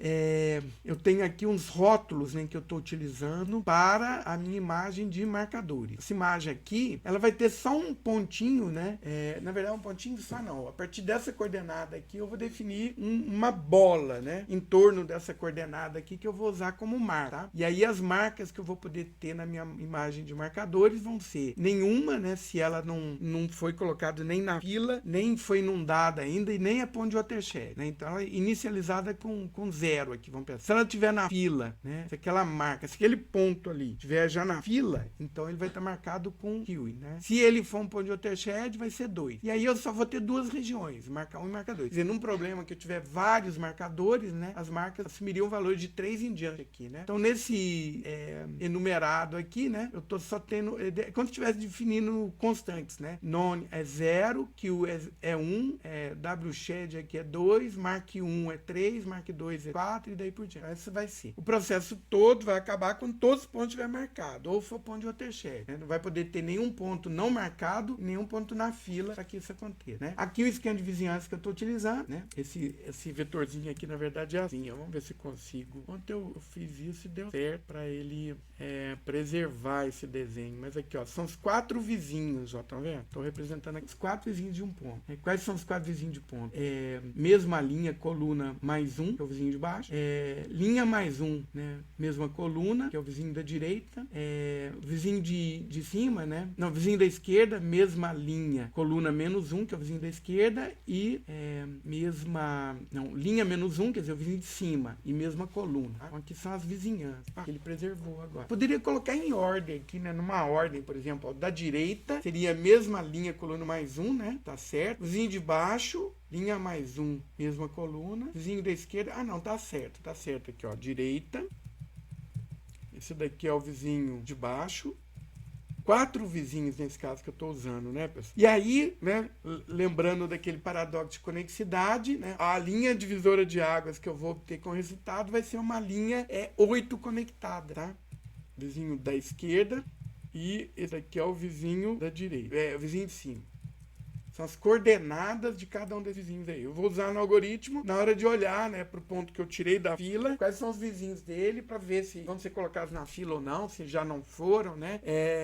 eu tenho aqui uns rótulos, né, que eu estou utilizando para a minha imagem de marcadores. Essa imagem aqui, ela vai ter só um pontinho, né? Na verdade, um pontinho só não. A partir dessa coordenada aqui, eu vou definir uma bola, né? Em torno dessa coordenada aqui que eu vou usar como marca, tá? E aí as marcas que eu vou poder ter na minha imagem de marcadores vão ser nenhuma, né? Se ela não foi colocada nem na fila, nem foi inundada ainda e nem é ponto de watershed, né? Então ela é inicializada com zero aqui, vamos pensar. Se ela estiver na fila, né? Se aquela marca, se aquele ponto ali estiver já na fila, então ele vai estar marcado com kiwi, né? Se ele for um ponto de watershed, vai ser 2. E aí eu só vou ter duas regiões, marca 1 e marca 2. Quer dizer, num problema que eu tiver vários marcadores, né? As marcas assumiriam um valor de 3 em diante aqui, né? Então nesse enumerado aqui, né? Eu tô só tendo, quando estivesse definindo constantes, né? Non é 0, Q é 1, WShed aqui é 2, Mark 1 é 3, Mark 2 é 4 e daí por diante. Esse vai ser. O processo todo vai acabar quando todos os pontos estiver marcado, ou for ponto de watershed, né? Não vai poder ter nenhum ponto não marcado, nenhum ponto na fila para que isso aconteça, né? Aqui o esquema de vizinhança que eu estou utilizando, né? Esse vetorzinho aqui, na verdade, é assim. Vamos ver se consigo. Ontem eu fiz isso e deu certo para ele preservar esse desenho. Mas aqui, ó, são os 4 vizinhos, ó, tá vendo? Estou representando aqui os 4 vizinhos de um ponto. Quais são os 4 vizinhos de ponto? Mesma linha, coluna mais 1, que é o vizinho de baixo. Linha mais 1, né? Mesma coluna, que é o vizinho da direita. Vizinho de cima, né? Não, vizinho da esquerda, mesma linha, coluna menos 1, que é o vizinho da esquerda. E linha menos 1, quer dizer, o vizinho de cima. E mesma coluna. Tá? Então aqui são as vizinhanças, que ele preservou agora. Poderia colocar em ordem aqui, né? Numa ordem, por exemplo, ó, da direita seria a mesma linha, coluna mais 1, né? Tá certo. Vizinho de baixo, linha mais 1, mesma coluna. Vizinho da esquerda, não, tá certo aqui, ó, direita. Esse daqui é o vizinho de baixo. 4 vizinhos nesse caso que eu estou usando, né, pessoal? E aí, né, lembrando daquele paradoxo de conexidade, né, a linha divisora de águas que eu vou obter com o resultado vai ser uma linha 8 conectada, tá? Vizinho da esquerda e esse aqui é o vizinho da direita, o vizinho de cima. São as coordenadas de cada um desses vizinhos aí. Eu vou usar no algoritmo, na hora de olhar, né, para o ponto que eu tirei da fila, quais são os vizinhos dele, para ver se vão ser colocados na fila ou não, se já não foram, né?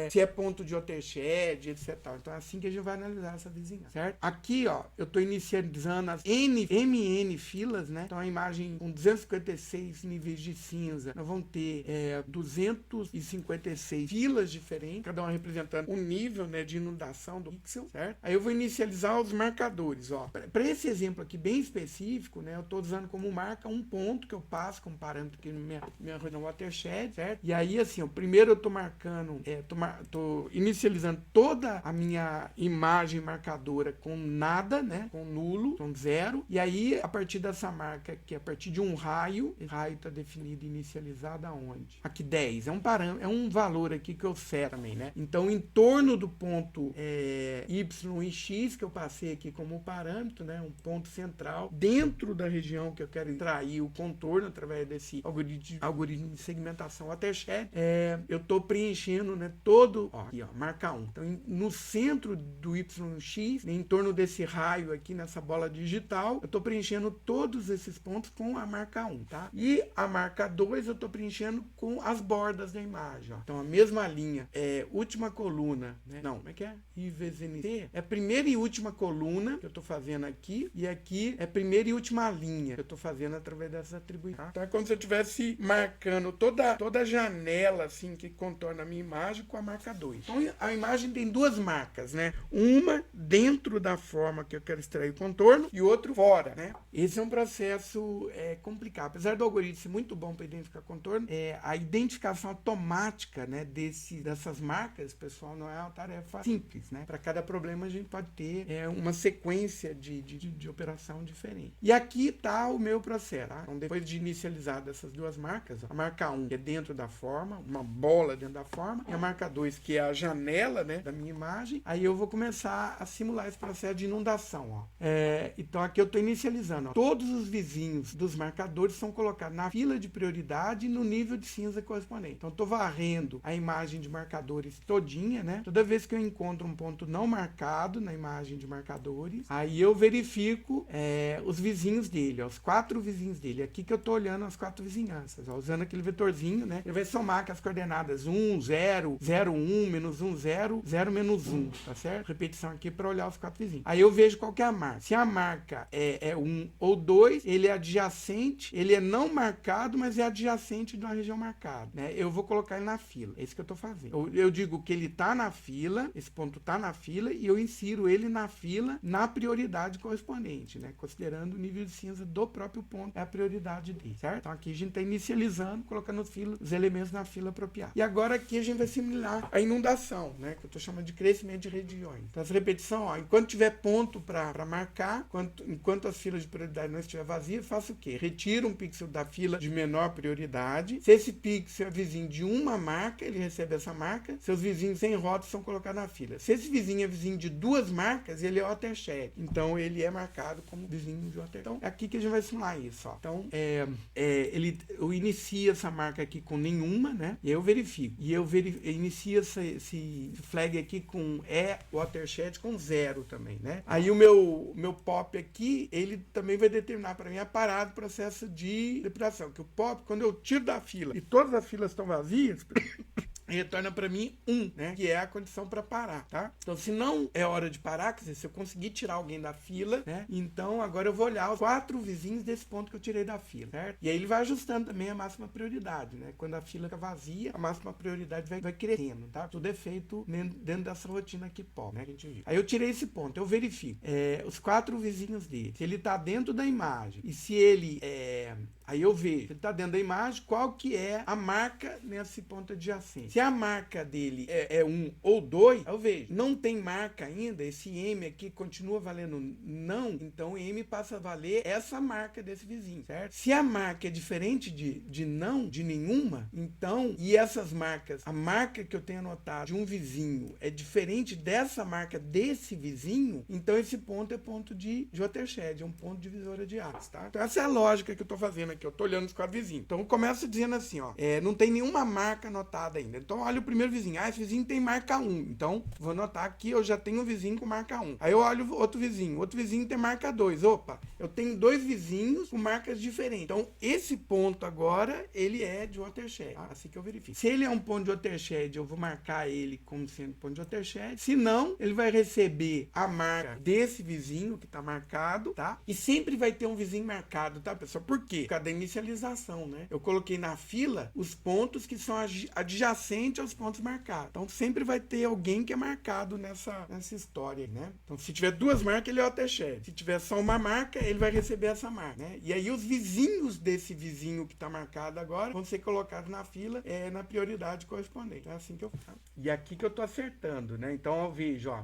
Se é ponto de watershed, etc. Então é assim que a gente vai analisar essa vizinhança, certo? Aqui, ó, eu estou inicializando as MN filas, né? Então a imagem com 256 níveis de cinza, nós vamos ter 256 filas diferentes, cada uma representando um nível, né, de inundação do pixel, certo? Aí eu vou inicializar os marcadores, ó. Para esse exemplo aqui bem específico, né, eu estou usando como marca um ponto que eu passo como parâmetro aqui na minha região watershed, certo? E aí, assim, ó, primeiro eu estou marcando, estou inicializando toda a minha imagem marcadora com nada, né, com nulo, com 0. E aí, a partir dessa marca aqui, a partir de um raio, esse raio está definido e inicializado aonde? Aqui 10, é um parâmetro, é um valor aqui que eu seto também, né? Então, em torno do ponto Y e X, que eu passei aqui como parâmetro, né, um ponto central, dentro da região que eu quero extrair o contorno através desse algoritmo de segmentação watershed, eu estou preenchendo, né, todo, ó, aqui, ó, marca 1. Então, no centro do Y e X, né, em torno desse raio aqui, nessa bola digital, eu estou preenchendo todos esses pontos com a marca 1, tá? E a marca 2 eu estou preenchendo com as bordas da imagem, ó. Então, a mesma linha, última coluna, né? Não, como é que é? IVZNT é primeira e última coluna que eu estou fazendo aqui, e aqui é primeira e última linha que eu estou fazendo através dessas atribuições. Tá? Então é como se eu estivesse marcando toda a janela assim que contorna a minha imagem com a marca 2. Então a imagem tem duas marcas, né? Uma dentro da forma que eu quero extrair o contorno e outro fora, né? Esse é um processo complicado. Apesar do algoritmo ser muito bom para identificar contorno, a identificação automática, né, dessas marcas, pessoal, não é uma tarefa simples, né? Para cada problema a gente pode ter uma sequência de operação diferente. E aqui está o meu processo. Tá? Então, depois de inicializar essas duas marcas, a marca 1, que é dentro da forma, uma bola dentro da forma, e a marca 2, que é a janela, né, da minha imagem, aí eu vou começar a simular esse processo de inundação. Ó. Então aqui eu estou inicializando. Ó. Todos os vizinhos dos marcadores são colocados na fila de prioridade e no nível de cinza correspondente. Então estou varrendo a imagem de marcadores todinha, né? Toda vez que eu encontro um ponto não marcado na imagem de marcadores, aí eu verifico os vizinhos dele, ó, os 4 vizinhos dele. Aqui que eu estou olhando as 4 vizinhanças, ó, usando aquele vetorzinho, né? Ele vai somar com as coordenadas 1, 0, 0, 1, menos 1, 0, 0, menos 1, tá certo? Repetição aqui para olhar os 4 vizinhos. Aí eu vejo qual que é a marca. Se a marca é 1 ou 2, ele é adjacente, ele é não marcado, mas é adjacente de uma região marcada, né? Eu vou colocar ele na fila. É isso que eu estou fazendo. Eu digo que ele está na fila, esse ponto está na fila, e eu insiro ele na fila na prioridade correspondente, né? Considerando o nível de cinza do próprio ponto, é a prioridade dele, certo? Então aqui a gente está inicializando, colocando os elementos na fila apropriada. E agora aqui a gente vai simular a inundação, né? Que eu estou chamando de crescimento de regiões. Então essa repetição, ó, enquanto tiver ponto para marcar, enquanto as filas de prioridade não estiver vazia, faço o quê? Retiro um pixel da fila de menor prioridade. Se esse pixel é vizinho de uma marca, ele recebe essa marca. Seus vizinhos sem rótulos são colocados na fila. Se esse vizinho é vizinho de 2 marcas, ele é watershed. Então ele é marcado como vizinho de watershed. Então é aqui que a gente vai simular isso. Ó. Então eu inicio essa marca aqui com nenhuma, né? E eu verifico. E eu inicio esse flag aqui com watershed com 0 também, né? Aí o meu pop aqui, ele também vai determinar para mim a parada do processo de depuração. Que o pop, quando eu tiro da fila e todas as filas estão vazias, retorna para mim 1, né? Que é a condição para parar, tá? Então, se não é hora de parar, quer dizer, se eu conseguir tirar alguém da fila, né? Então, agora eu vou olhar os 4 vizinhos desse ponto que eu tirei da fila, certo? E aí ele vai ajustando também a máxima prioridade, né? Quando a fila fica vazia, a máxima prioridade vai crescendo, tá? Tudo é feito dentro dessa rotina aqui, pop, né? Que a gente viu. Aí eu tirei esse ponto, eu verifico os 4 vizinhos dele, se ele tá dentro da imagem e se ele aí eu vejo, se ele tá dentro da imagem, qual que é a marca nesse ponto adjacente. Se a marca dele é 1 ou 2, eu vejo. Não tem marca ainda, esse M aqui continua valendo não, então M passa a valer essa marca desse vizinho, certo? Se a marca é diferente de não, de nenhuma, então, e essas marcas, a marca que eu tenho anotado de um vizinho é diferente dessa marca desse vizinho, então esse ponto é ponto de watershed, é um ponto divisora de áreas, tá? Então essa é a lógica que eu tô fazendo aqui, eu tô olhando os 4 vizinhos. Então eu começo dizendo assim, ó, não tem nenhuma marca anotada ainda. Então olha o primeiro vizinho, esse vizinho tem marca 1, então vou anotar aqui, eu já tenho um vizinho com marca 1. Aí eu olho outro vizinho tem marca 2, opa, eu tenho 2 vizinhos com marcas diferentes. Então esse ponto agora, ele é de watershed, tá? Assim que eu verifico. Se ele é um ponto de watershed, eu vou marcar ele como sendo ponto de watershed, se não, ele vai receber a marca desse vizinho que tá marcado, tá? E sempre vai ter um vizinho marcado, tá, pessoal? Por quê? Por causa da inicialização, né? Eu coloquei na fila os pontos que são adjacentes aos pontos marcados. Então sempre vai ter alguém que é marcado nessa história, né? Então se tiver 2 marcas, ele é watershed. Se tiver só uma marca, ele vai receber essa marca, né? E aí os vizinhos desse vizinho que tá marcado agora vão ser colocados na fila na prioridade correspondente. É assim que eu faço. E aqui que eu tô acertando, né? Então eu vejo, ó,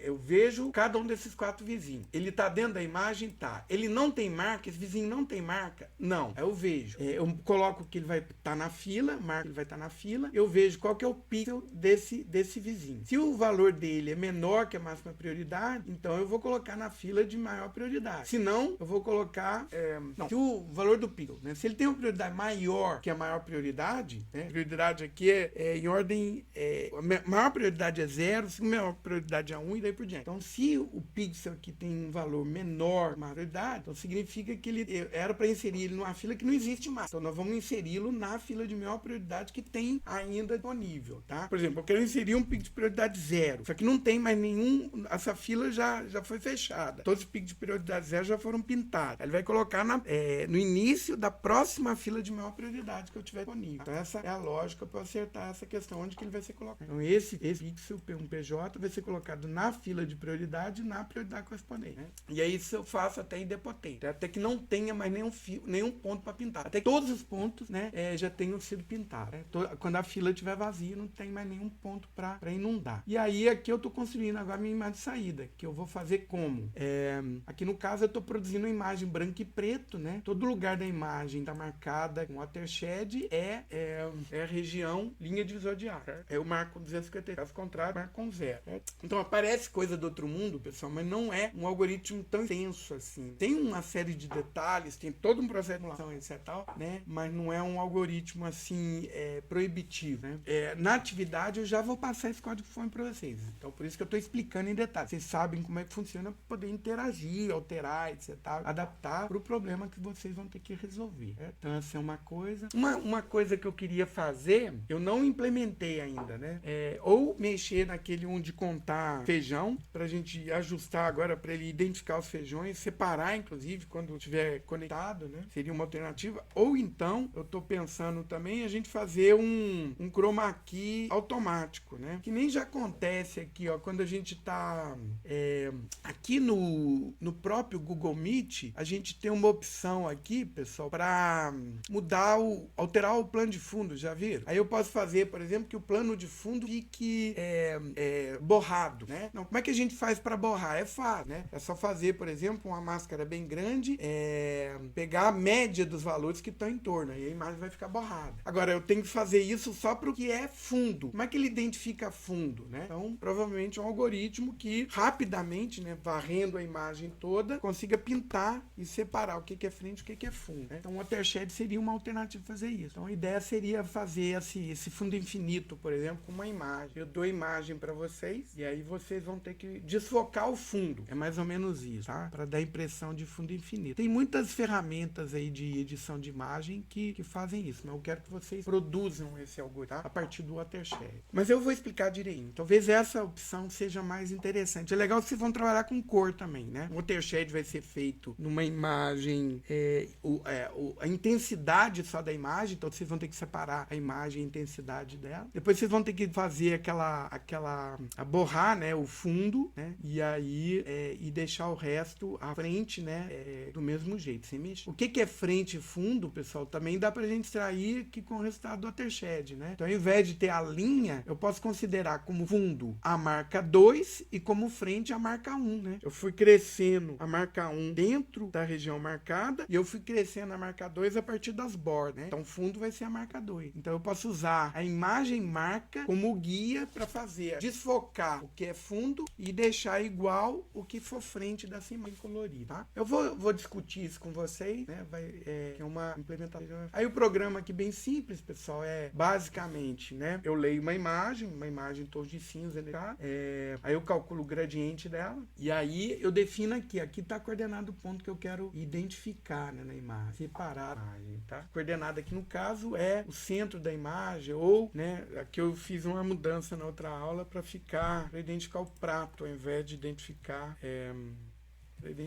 eu vejo cada um desses 4 vizinhos. Ele tá dentro da imagem? Tá. Ele não tem marca? Esse vizinho não tem marca? Não. Aí eu vejo. Eu coloco que ele vai estar na fila, marca ele vai estar na fila, eu vejo qual que é o pixel desse vizinho. Se o valor dele é menor que a máxima prioridade, então eu vou colocar na fila de maior prioridade. Se não, eu vou colocar... se o valor do pixel, né? Se ele tem uma prioridade maior que a maior prioridade, né? A prioridade aqui é em ordem... a maior prioridade é 0, se a maior prioridade é 1 e daí por diante. Então, se o pixel aqui tem um valor menor que a prioridade, então significa que ele era para inserir ele numa fila que não existe mais. Então nós vamos inseri-lo na fila de maior prioridade que tem ainda disponível, tá? Por exemplo, eu quero inserir um pico de prioridade 0, só que não tem mais nenhum, essa fila já foi fechada. Todos os picos de prioridade 0 já foram pintados. Ele vai colocar no início da próxima fila de maior prioridade que eu tiver disponível. Então essa é a lógica para acertar essa questão, onde que ele vai ser colocado. Então esse pixel P1PJ vai ser colocado na fila de prioridade, na prioridade correspondente, né? E aí isso eu faço até idempotente, até que não tenha mais nenhum ponto para pintar. Até que todos os pontos, né, já tenham sido pintados, né? Quando a fila estiver vazia, não tem mais nenhum ponto para inundar. E aí aqui eu estou construindo agora a minha imagem de saída, que eu vou fazer como? Aqui no caso eu estou produzindo uma imagem branco e preto, né? Todo lugar da imagem está marcada com watershed, é a região linha divisória de água. Eu marco 253, caso contrário, marco com 0. Certo? Então aparece coisa do outro mundo, pessoal, mas não é um algoritmo tão extenso assim. Tem uma série de detalhes, tem todo um processo de simulação, etc. Tal, né? Mas não é um algoritmo assim proibitivo, né? Na atividade eu já vou passar esse código-fonte para vocês. Então por isso que eu estou explicando em detalhes. Vocês sabem como é que funciona para poder interagir, alterar, etc. Tal, adaptar para o problema que vocês vão ter que resolver. Certo? Então essa é uma coisa. Uma coisa que eu queria fazer, eu não implementei ainda, né? Ou mexer naquele onde contar feijão, para a gente ajustar agora para ele identificar os feijões, separar inclusive quando estiver conectado, né? Seria uma alternativa. Ou então, eu estou pensando também a gente fazer um chroma key automático, né? Que nem já acontece aqui, ó, quando a gente está aqui no próprio Google Meet, a gente tem uma opção aqui, pessoal, para alterar o plano de fundo, já viram? Aí eu posso fazer, por exemplo, que o plano de fundo fique borrado, né? Então, como é que a gente faz para borrar? É fácil, né? É só fazer, por exemplo, uma máscara bem grande, pegar a média dos valores que estão em torno, aí a imagem vai ficar borrada. Agora, eu tenho que fazer isso só para o que é fundo. Como é que ele identifica fundo, né? Então, provavelmente é um algoritmo que rapidamente, né, varrendo a imagem toda, consiga pintar e separar o que é frente e o que é fundo, né? Então, o watershed seria uma alternativa para fazer isso. Então, a ideia seria fazer esse fundo infinito, por exemplo, com uma imagem. Eu dou a imagem para vocês e aí vocês vão ter que desfocar o fundo. É mais ou menos isso, tá? Para dar a impressão de fundo infinito. Tem muitas ferramentas aí de edição de imagem que fazem isso, mas eu quero que vocês produzam esse algoritmo, tá? A partir do watershed. Mas eu vou explicar direitinho. Talvez essa opção seja mais interessante. É legal que vocês vão trabalhar com cor também, né? O watershed vai ser feito numa imagem, a intensidade só da imagem, então vocês vão ter que separar a imagem e a intensidade dela. Depois vocês vão ter que fazer borrar, né, o fundo, né? E aí e deixar o resto à frente, né, do mesmo jeito, sem mexer. O que é frente e fundo, pessoal, também dá pra gente extrair aqui com o resultado do watershed, né? Então, ao invés de ter a linha, eu posso considerar como fundo a marca 2 e como frente a marca 1, né? Eu fui crescendo a marca 1 dentro da região marcada e eu fui crescendo a marca 2 a partir das bordas, né? Então, fundo vai ser a marca 2. Então, eu posso usar a imagem marca como guia para fazer desfocar o que é fundo e deixar igual o que for frente dessa imagem colorida, tá? Eu vou discutir isso com vocês, né? Que é uma implementação. Aí o programa aqui bem simples, pessoal, basicamente, né? Eu leio uma imagem em tom de cinza, aí eu calculo o gradiente dela e aí eu defino aqui está coordenado o ponto que eu quero identificar, né, na imagem, separar a imagem, tá? Coordenada aqui no caso é o centro da imagem ou, né, aqui eu fiz uma mudança na outra aula para identificar o prato ao invés de identificar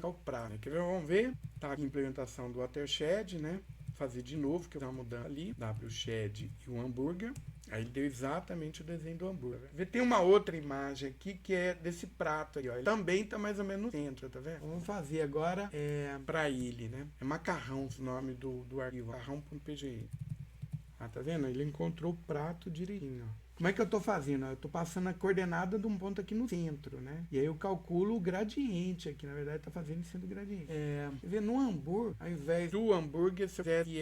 o prato, né? Quer ver? Vamos ver. Tá aqui a implementação do watershed, né? Fazer de novo, que eu vou mudando ali, WShed e o hambúrguer. Aí ele deu exatamente o desenho do hambúrguer. Tem uma outra imagem aqui que é desse prato aí, ó. Ele também tá mais ou menos no centro, tá vendo? Vamos fazer agora para ele, né? É macarrão o nome do arquivo, macarrão.pgi. Tá vendo? Ele encontrou o prato direitinho, ó. Como é que eu estou fazendo? Eu estou passando a coordenada de um ponto aqui no centro, né? E aí eu calculo o gradiente aqui. Na verdade, está fazendo em cima do gradiente. Quer ver, no hambúrguer, ao invés do hambúrguer, você quer que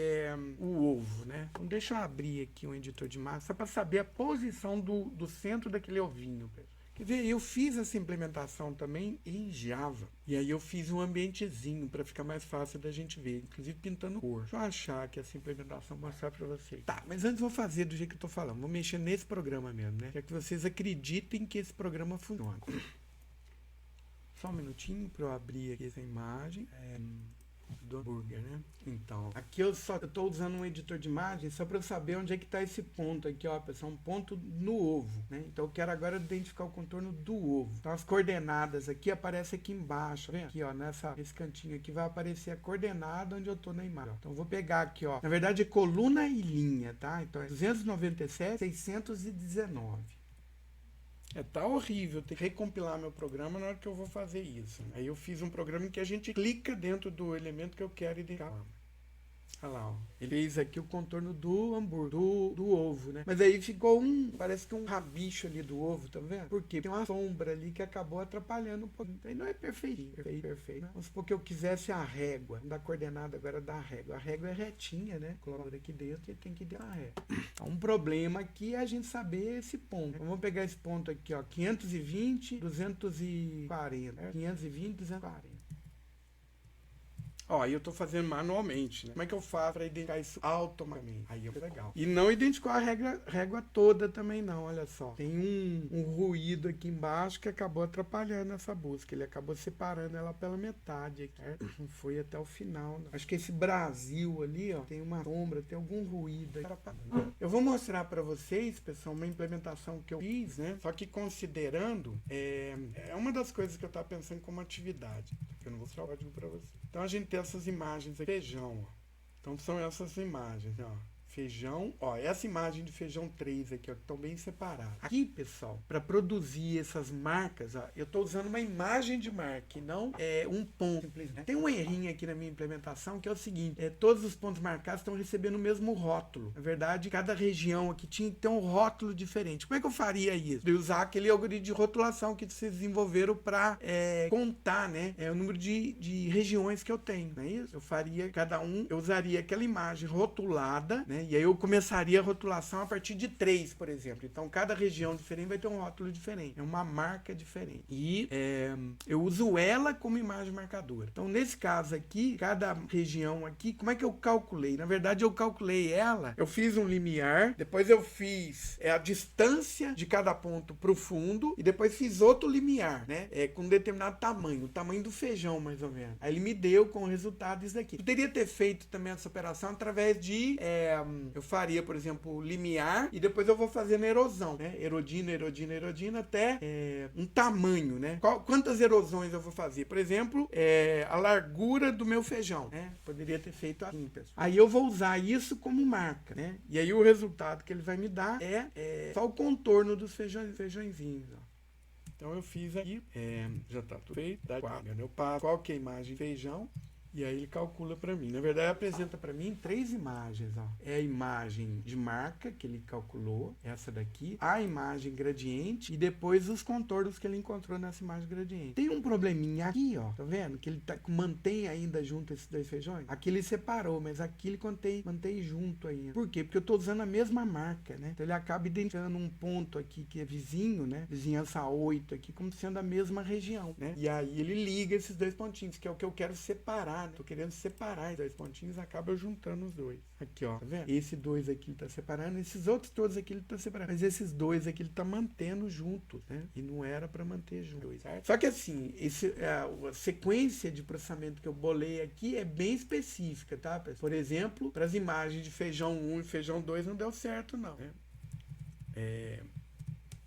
o ovo, né? Então, deixa eu abrir aqui um editor de massa só para saber a posição do centro daquele ovinho, pessoal. Quer ver, eu fiz essa implementação também em Java. E aí eu fiz um ambientezinho para ficar mais fácil da gente ver, inclusive pintando cor. Deixa eu achar que essa implementação mostrar para vocês. Tá, mas antes vou fazer do jeito que eu tô falando. Vou mexer nesse programa mesmo, né? Quer que vocês acreditem que esse programa funciona. Só um minutinho para eu abrir aqui essa imagem. do hambúrguer, né? Então, aqui eu tô usando um editor de imagem só para eu saber onde é que tá esse ponto aqui, ó, pessoal, um ponto no ovo, né? Então eu quero agora identificar o contorno do ovo. Então as coordenadas aqui aparecem aqui embaixo, tá vendo? Aqui, ó, nesse cantinho aqui vai aparecer a coordenada onde eu tô na imagem. Então eu vou pegar aqui, ó, na verdade é coluna e linha, tá? Então é 297, 619. Tá horrível ter que recompilar meu programa na hora que eu vou fazer isso. Aí eu fiz um programa em que a gente clica dentro do elemento que eu quero identificar. Olha lá, ó. Ele fez aqui o contorno do hambúrguer, do ovo, né? Mas aí ficou parece que um rabicho ali do ovo, tá vendo? Por quê? Tem uma sombra ali que acabou atrapalhando um pouquinho. Aí não é perfeitinho, perfeito. Né? Vamos supor que eu quisesse a régua, da coordenada agora da régua. A régua é retinha, né? Coloca aqui dentro e tem que dar a régua. Então, um problema aqui é a gente saber esse ponto. Então, vamos pegar esse ponto aqui, ó, 520, 240, né? 520, 240. Ó, aí eu tô fazendo manualmente, né? Como é que eu faço para identificar isso automaticamente? Aí é legal. E não identificou a régua toda também não, olha só. Tem um ruído aqui embaixo que acabou atrapalhando essa busca. Ele acabou separando ela pela metade aqui, certo? Não foi até o final, não. Acho que esse Brasil ali, ó, tem uma sombra, tem algum ruído aí. Eu vou mostrar para vocês, pessoal, uma implementação que eu fiz, né? Só que considerando, é uma das coisas que eu tava pensando como atividade. Eu não vou mostrar o código para vocês. Então a gente tem essas imagens aqui, feijão, ó. Então são essas imagens, ó. Feijão, ó, essa imagem de feijão 3 aqui, ó, que estão bem separadas. Aqui, pessoal, para produzir essas marcas, ó, eu estou usando uma imagem de marca, e não um ponto simplesmente. Tem um errinho aqui na minha implementação que é o seguinte: todos os pontos marcados estão recebendo o mesmo rótulo. Na verdade, cada região aqui tinha que ter um rótulo diferente. Como é que eu faria isso? Eu usar aquele algoritmo de rotulação que vocês desenvolveram para contar, né, o número de regiões que eu tenho, não é isso? Eu faria eu usaria aquela imagem rotulada, né? E aí eu começaria a rotulação a partir de 3, por exemplo. Então, cada região diferente vai ter um rótulo diferente. É uma marca diferente. E eu uso ela como imagem marcadora. Então, nesse caso aqui, cada região aqui, como é que eu calculei? Na verdade, eu calculei ela, eu fiz um limiar, depois eu fiz a distância de cada ponto para o fundo, e depois fiz outro limiar, né? Com um determinado tamanho, o tamanho do feijão, mais ou menos. Aí ele me deu com o resultado isso daqui. Eu teria ter feito também essa operação através de eu faria, por exemplo, limiar, e depois eu vou fazendo erosão, né? Erodina até um tamanho, né? Quantas erosões eu vou fazer? Por exemplo, a largura do meu feijão, né? Poderia ter feito assim, pessoal. Aí eu vou usar isso como marca, né? E aí o resultado que ele vai me dar é só o contorno dos feijõezinhos, ó. Então eu fiz aqui, já tá tudo feito, eu passo qual que é a imagem de feijão, e aí ele calcula para mim. Na verdade, ele apresenta para mim 3 imagens, ó. É a imagem de marca que ele calculou, essa daqui, a imagem gradiente e depois os contornos que ele encontrou nessa imagem gradiente. Tem um probleminha aqui, ó. Tá vendo? Que ele mantém ainda junto esses 2 feijões. Aqui ele separou, mas aqui ele mantém junto ainda. Por quê? Porque eu tô usando a mesma marca, né? Então ele acaba identificando um ponto aqui que é vizinho, né? Vizinhança 8 aqui, como sendo a mesma região, né? E aí ele liga esses 2 pontinhos, que é o que eu quero separar. Tô querendo separar os 2 pontinhos, acaba juntando os 2. Aqui, ó, tá vendo? Esse 2 aqui ele tá separando, esses outros todos aqui ele tá separando. Mas esses 2 aqui ele tá mantendo juntos, né? E não era para manter juntos, certo? Só que assim, a sequência de processamento que eu bolei aqui é bem específica, tá, pessoal? Por exemplo, para as imagens de feijão 1 e feijão 2 não deu certo, não, né?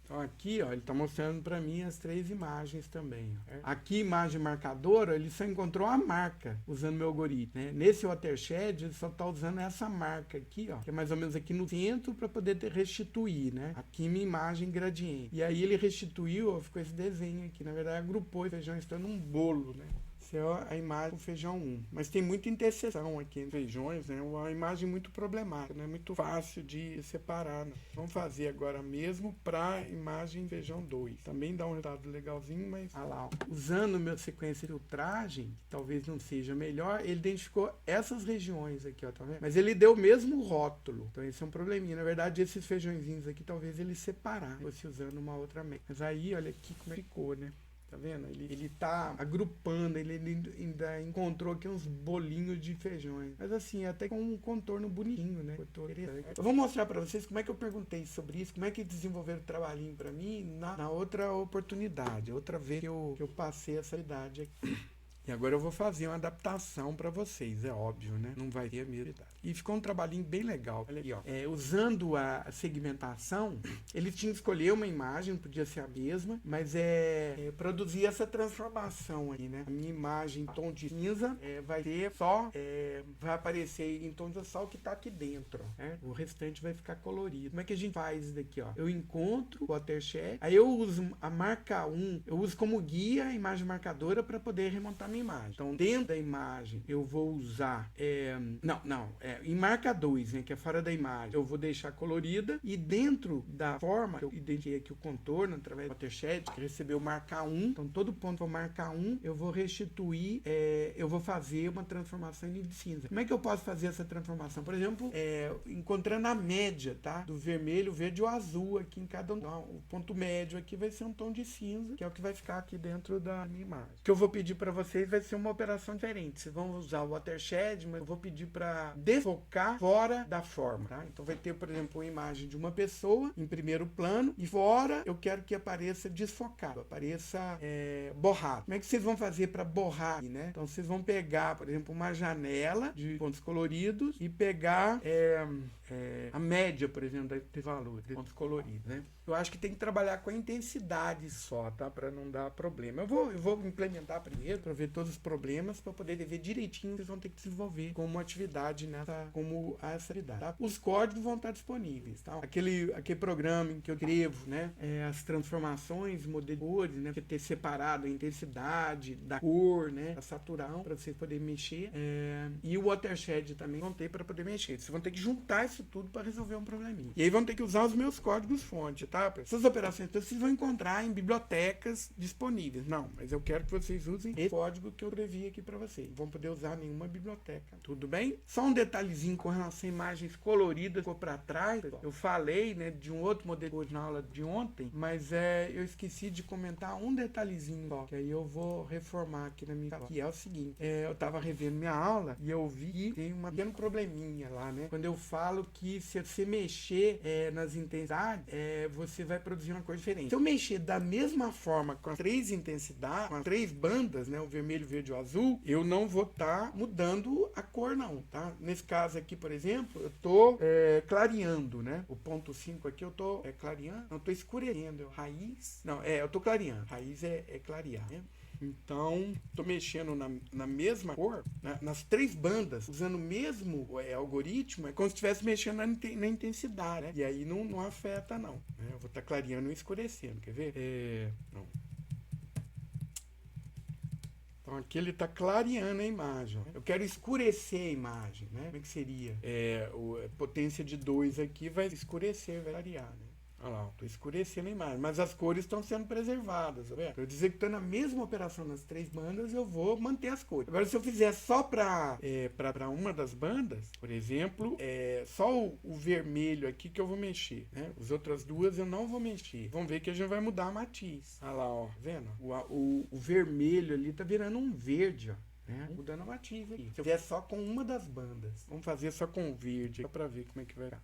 Então aqui, ó, ele está mostrando para mim as 3 imagens também. Ó. Aqui, imagem marcadora, ele só encontrou a marca usando meu algoritmo. Né? Nesse watershed, ele só está usando essa marca aqui, ó, que é mais ou menos aqui no centro para poder restituir, né? Aqui minha imagem gradiente. E aí ele restituiu, ó, ficou esse desenho aqui. Na verdade, agrupou os feijões, estão num bolo, né? É a imagem do feijão 1. Mas tem muita interseção aqui entre feijões, né? Uma imagem muito problemática, não é muito fácil de separar. Né? Vamos fazer agora mesmo para imagem feijão 2. Também dá um resultado legalzinho, mas lá, ó. Usando meu sequência de filtragem, que talvez não seja melhor, ele identificou essas regiões aqui, ó, tá vendo? Mas ele deu o mesmo rótulo. Então esse é um probleminha. Na verdade, esses feijõezinhos aqui, talvez ele separar, fosse usando uma outra métrica. Mas aí, olha aqui como ficou, né? Tá vendo? Ele tá agrupando, ele ainda encontrou aqui uns bolinhos de feijões. Mas assim, até com um contorno bonitinho, né? Eu vou mostrar para vocês como é que eu perguntei sobre isso, como é que desenvolveram o trabalhinho para mim na outra oportunidade, outra vez que eu passei essa idade aqui. E agora eu vou fazer uma adaptação para vocês, é óbvio, né? Não vai ter a mesma idade. E ficou um trabalhinho bem legal. Olha aí, ó. Usando a segmentação, ele tinha que escolher uma imagem, não podia ser a mesma, mas produzir essa transformação aí, né? A minha imagem em tom de cinza vai ter só, vai aparecer em tom de só o que tá aqui dentro, ó, né? O restante vai ficar colorido. Como é que a gente faz isso daqui, ó? Eu encontro o watershed, aí eu uso a marca 1, eu uso como guia a imagem marcadora para poder remontar minha imagem. Então, dentro da imagem, eu vou usar, em marca 2, né, que é fora da imagem, eu vou deixar colorida, e dentro da forma, eu identifiquei aqui o contorno através do watershed, que recebeu marcar 1, então todo ponto que eu marcar 1, eu vou restituir, eu vou fazer uma transformação em nível de cinza. Como é que eu posso fazer essa transformação? Por exemplo, encontrando a média, tá? Do vermelho, verde ou azul aqui em cada um. Então, o ponto médio aqui vai ser um tom de cinza, que é o que vai ficar aqui dentro da minha imagem. O que eu vou pedir para vocês vai ser uma operação diferente. Vocês vão usar o watershed, mas eu vou pedir para desfocar fora da forma, tá? Então vai ter, por exemplo, uma imagem de uma pessoa em primeiro plano, e fora eu quero que apareça desfocado, apareça borrado. Como é que vocês vão fazer para borrar, né? Então vocês vão pegar, por exemplo, uma janela de pontos coloridos e pegar a média, por exemplo, de valor de pontos coloridos, né? Eu acho que tem que trabalhar com a intensidade só, tá? Para não dar problema. Eu vou implementar primeiro para ver todos os problemas, para poder ver direitinho. Vocês vão ter que desenvolver como atividade como essa atividade, tá? Os códigos vão estar disponíveis, tá? Aquele programa em que eu escrevo, né? As transformações, modelos de cores, né? Você ter separado a intensidade da cor, né? A saturação, para vocês poderem mexer. E o watershed também vão ter para poder mexer. Vocês vão ter que juntar isso tudo para resolver um probleminha. E aí vão ter que usar os meus códigos fonte, tá? Essas operações vocês vão encontrar em bibliotecas disponíveis. Não, mas eu quero que vocês usem esse código que eu previ aqui para vocês. Não vão poder usar nenhuma biblioteca. Tudo bem? Só um detalhezinho com relação a imagens coloridas, ficou para trás. Eu falei, né, de um outro modelo hoje na aula de ontem, mas eu esqueci de comentar um detalhezinho só, que aí eu vou reformar aqui na minha sala, que é o seguinte. Eu tava revendo minha aula e eu vi que tem um pequeno probleminha lá, né? Quando eu falo que se você mexer nas intensidades, você vai produzir uma cor diferente. Se eu mexer da mesma forma com as 3 intensidades, com as 3 bandas, né, o vermelho, verde e o azul, eu não vou estar mudando a cor não, tá? Nesse caso aqui, por exemplo, eu tô clareando, né? O ponto 5 aqui eu tô clareando, não, eu tô escurecendo. Eu tô clareando. Raiz é clarear, né? Então, estou mexendo na mesma cor, né, nas 3 bandas, usando o mesmo algoritmo, é como se estivesse mexendo na intensidade, né? E aí não afeta, não. Né? Eu vou estar clareando e escurecendo, quer ver? Não. Então aqui ele está clareando a imagem. Eu quero escurecer a imagem, né? Como é que seria? A potência de 2 aqui vai escurecer, vai clarear, né? Olha lá, estou escurecendo a imagem, mas as cores estão sendo preservadas, tá vendo? Eu executando a mesma operação nas 3 bandas, eu vou manter as cores. Agora, se eu fizer só para uma das bandas, por exemplo, só o vermelho aqui que eu vou mexer, né? As outras 2 eu não vou mexer. Vamos ver que a gente vai mudar a matiz. Olha lá, ó, tá vendo? O vermelho ali tá virando um verde, ó. Mudando a matiz aqui. Se eu fizer só com uma das bandas, vamos fazer só com o verde, só para ver como é que vai ficar.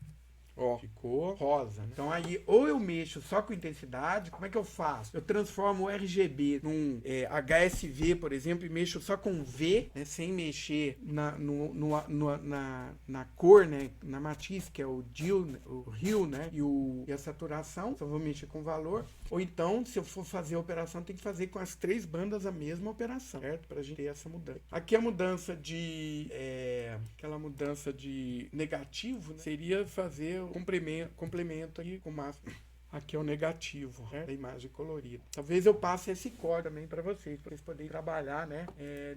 Ó, ficou rosa, né? Então aí, ou eu mexo só com intensidade, como é que eu faço? Eu transformo o RGB num HSV, por exemplo, e mexo só com V, né? Sem mexer na cor, né? Na matiz, que é o hue, né? E a saturação, só vou mexer com valor. Ou então, se eu for fazer a operação, tem que fazer com as 3 bandas a mesma operação, certo? Pra gente ter essa mudança. Aqui a mudança aquela mudança de negativo, né? Seria fazer complemento aqui com máximo. Aqui é o negativo, né, da imagem colorida. Talvez eu passe esse código também para vocês poderem trabalhar, né,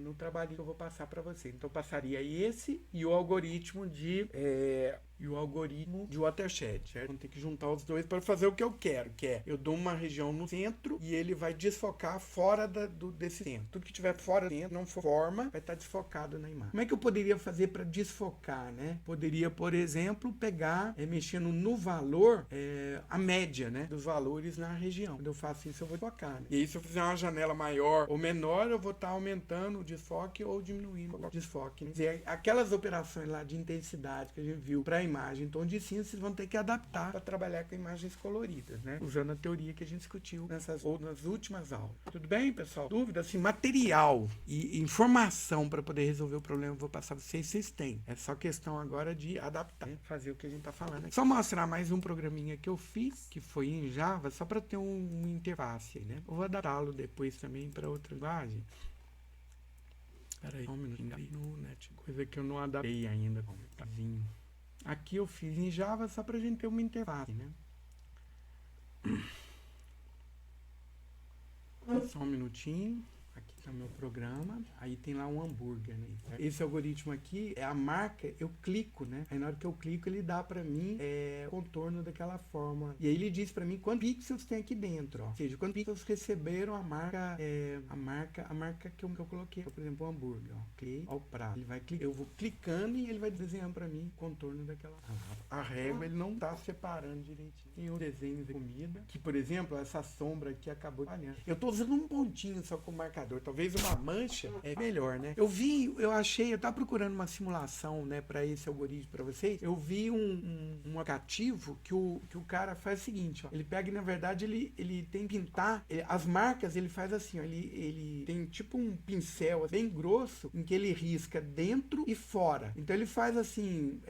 no trabalho que eu vou passar para vocês. Então eu passaria esse e o algoritmo de watershed, certo? Vamos ter que juntar os dois para fazer o que eu quero, que é eu dou uma região no centro e ele vai desfocar fora desse centro. Tudo que tiver fora do centro, não forma, vai estar desfocado na imagem. Como é que eu poderia fazer para desfocar, né? Poderia, por exemplo, pegar, mexendo no valor, a média, né, dos valores na região. Quando eu faço isso, eu vou desfocar, né? E aí, se eu fizer uma janela maior ou menor, eu vou estar aumentando o desfoque ou diminuindo o desfoque, né? Quer dizer, aquelas operações lá de intensidade que a gente viu para imagem em tom de cinza, vocês vão ter que adaptar para trabalhar com imagens coloridas, né? Usando a teoria que a gente discutiu nas últimas aulas. Tudo bem, pessoal? Dúvida? Assim, material e informação para poder resolver o problema eu vou passar para vocês têm. É só questão agora de adaptar, né? Fazer o que a gente tá falando aqui. Só mostrar mais um programinha que eu fiz, que foi em Java, só para ter uma interface aí, né? Eu vou adaptá-lo depois também para outra linguagem. Espera aí, um minutinho. No net, coisa que eu não adaptei ainda. Aqui eu fiz em Java só pra gente ter uma interface, né? Só um minutinho. Aqui tá meu programa. Aí tem lá um hambúrguer, né? Esse algoritmo aqui é a marca, eu clico, né? Aí na hora que eu clico, ele dá pra mim o contorno daquela forma. E aí ele diz pra mim quantos pixels tem aqui dentro, ó. Ou seja, quantos pixels receberam a marca, a marca que eu coloquei. Por exemplo, o hambúrguer, ó. Cliquei ao prato. Ele vai clicar, eu vou clicando e ele vai desenhando pra mim o contorno daquela. A régua ele não tá separando direitinho. Tem o desenho de comida, que por exemplo, essa sombra aqui acabou falhando. Eu tô usando um pontinho só com marcador. Talvez uma mancha é melhor, né? Eu tava procurando uma simulação, né, para esse algoritmo para vocês. Eu vi um aplicativo que o cara faz o seguinte, ó. Ele pega e na verdade ele tem que pintar as marcas, ele faz assim, ó. Ele tem tipo um pincel bem grosso em que ele risca dentro e fora. Então ele faz assim,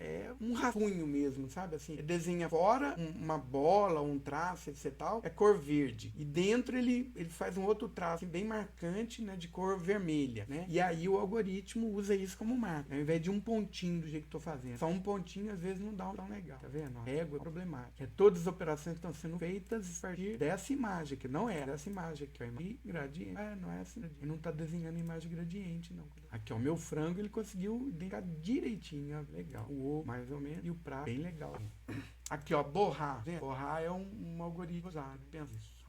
um rascunho mesmo, sabe? Assim, ele desenha fora uma bola, um traço, etc. Tal, é cor verde. E dentro ele faz um outro traço bem marcante, né, de cor vermelha, né? E aí o algoritmo usa isso como marca, ao invés de um pontinho do jeito que eu tô fazendo. Só um pontinho às vezes não dá tão legal, tá vendo? A régua é problemática. Todas as operações estão sendo feitas a partir dessa imagem, que não é dessa imagem aqui, ó, imagem gradiente. Não é assim. Ele não tá desenhando imagem gradiente, não. Aqui, ó, o meu frango, ele conseguiu identificar direitinho, ó, legal. O ovo, mais ou menos, e o prato, bem legal. Aqui, ó, borrar. Borrar é um algoritmo usado. Pensa isso.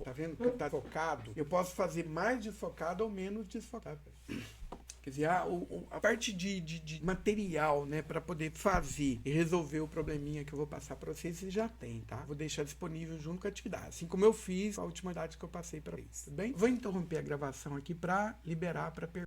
Tá vendo que tá focado? Eu posso fazer mais desfocado ou menos desfocado. Quer dizer, a parte de material, né, para poder fazer e resolver o probleminha que eu vou passar para vocês, vocês já tem, tá? Vou deixar disponível junto com a atividade, assim como eu fiz a última atividade que eu passei para vocês, tudo bem? Vou interromper a gravação aqui para liberar para perguntas.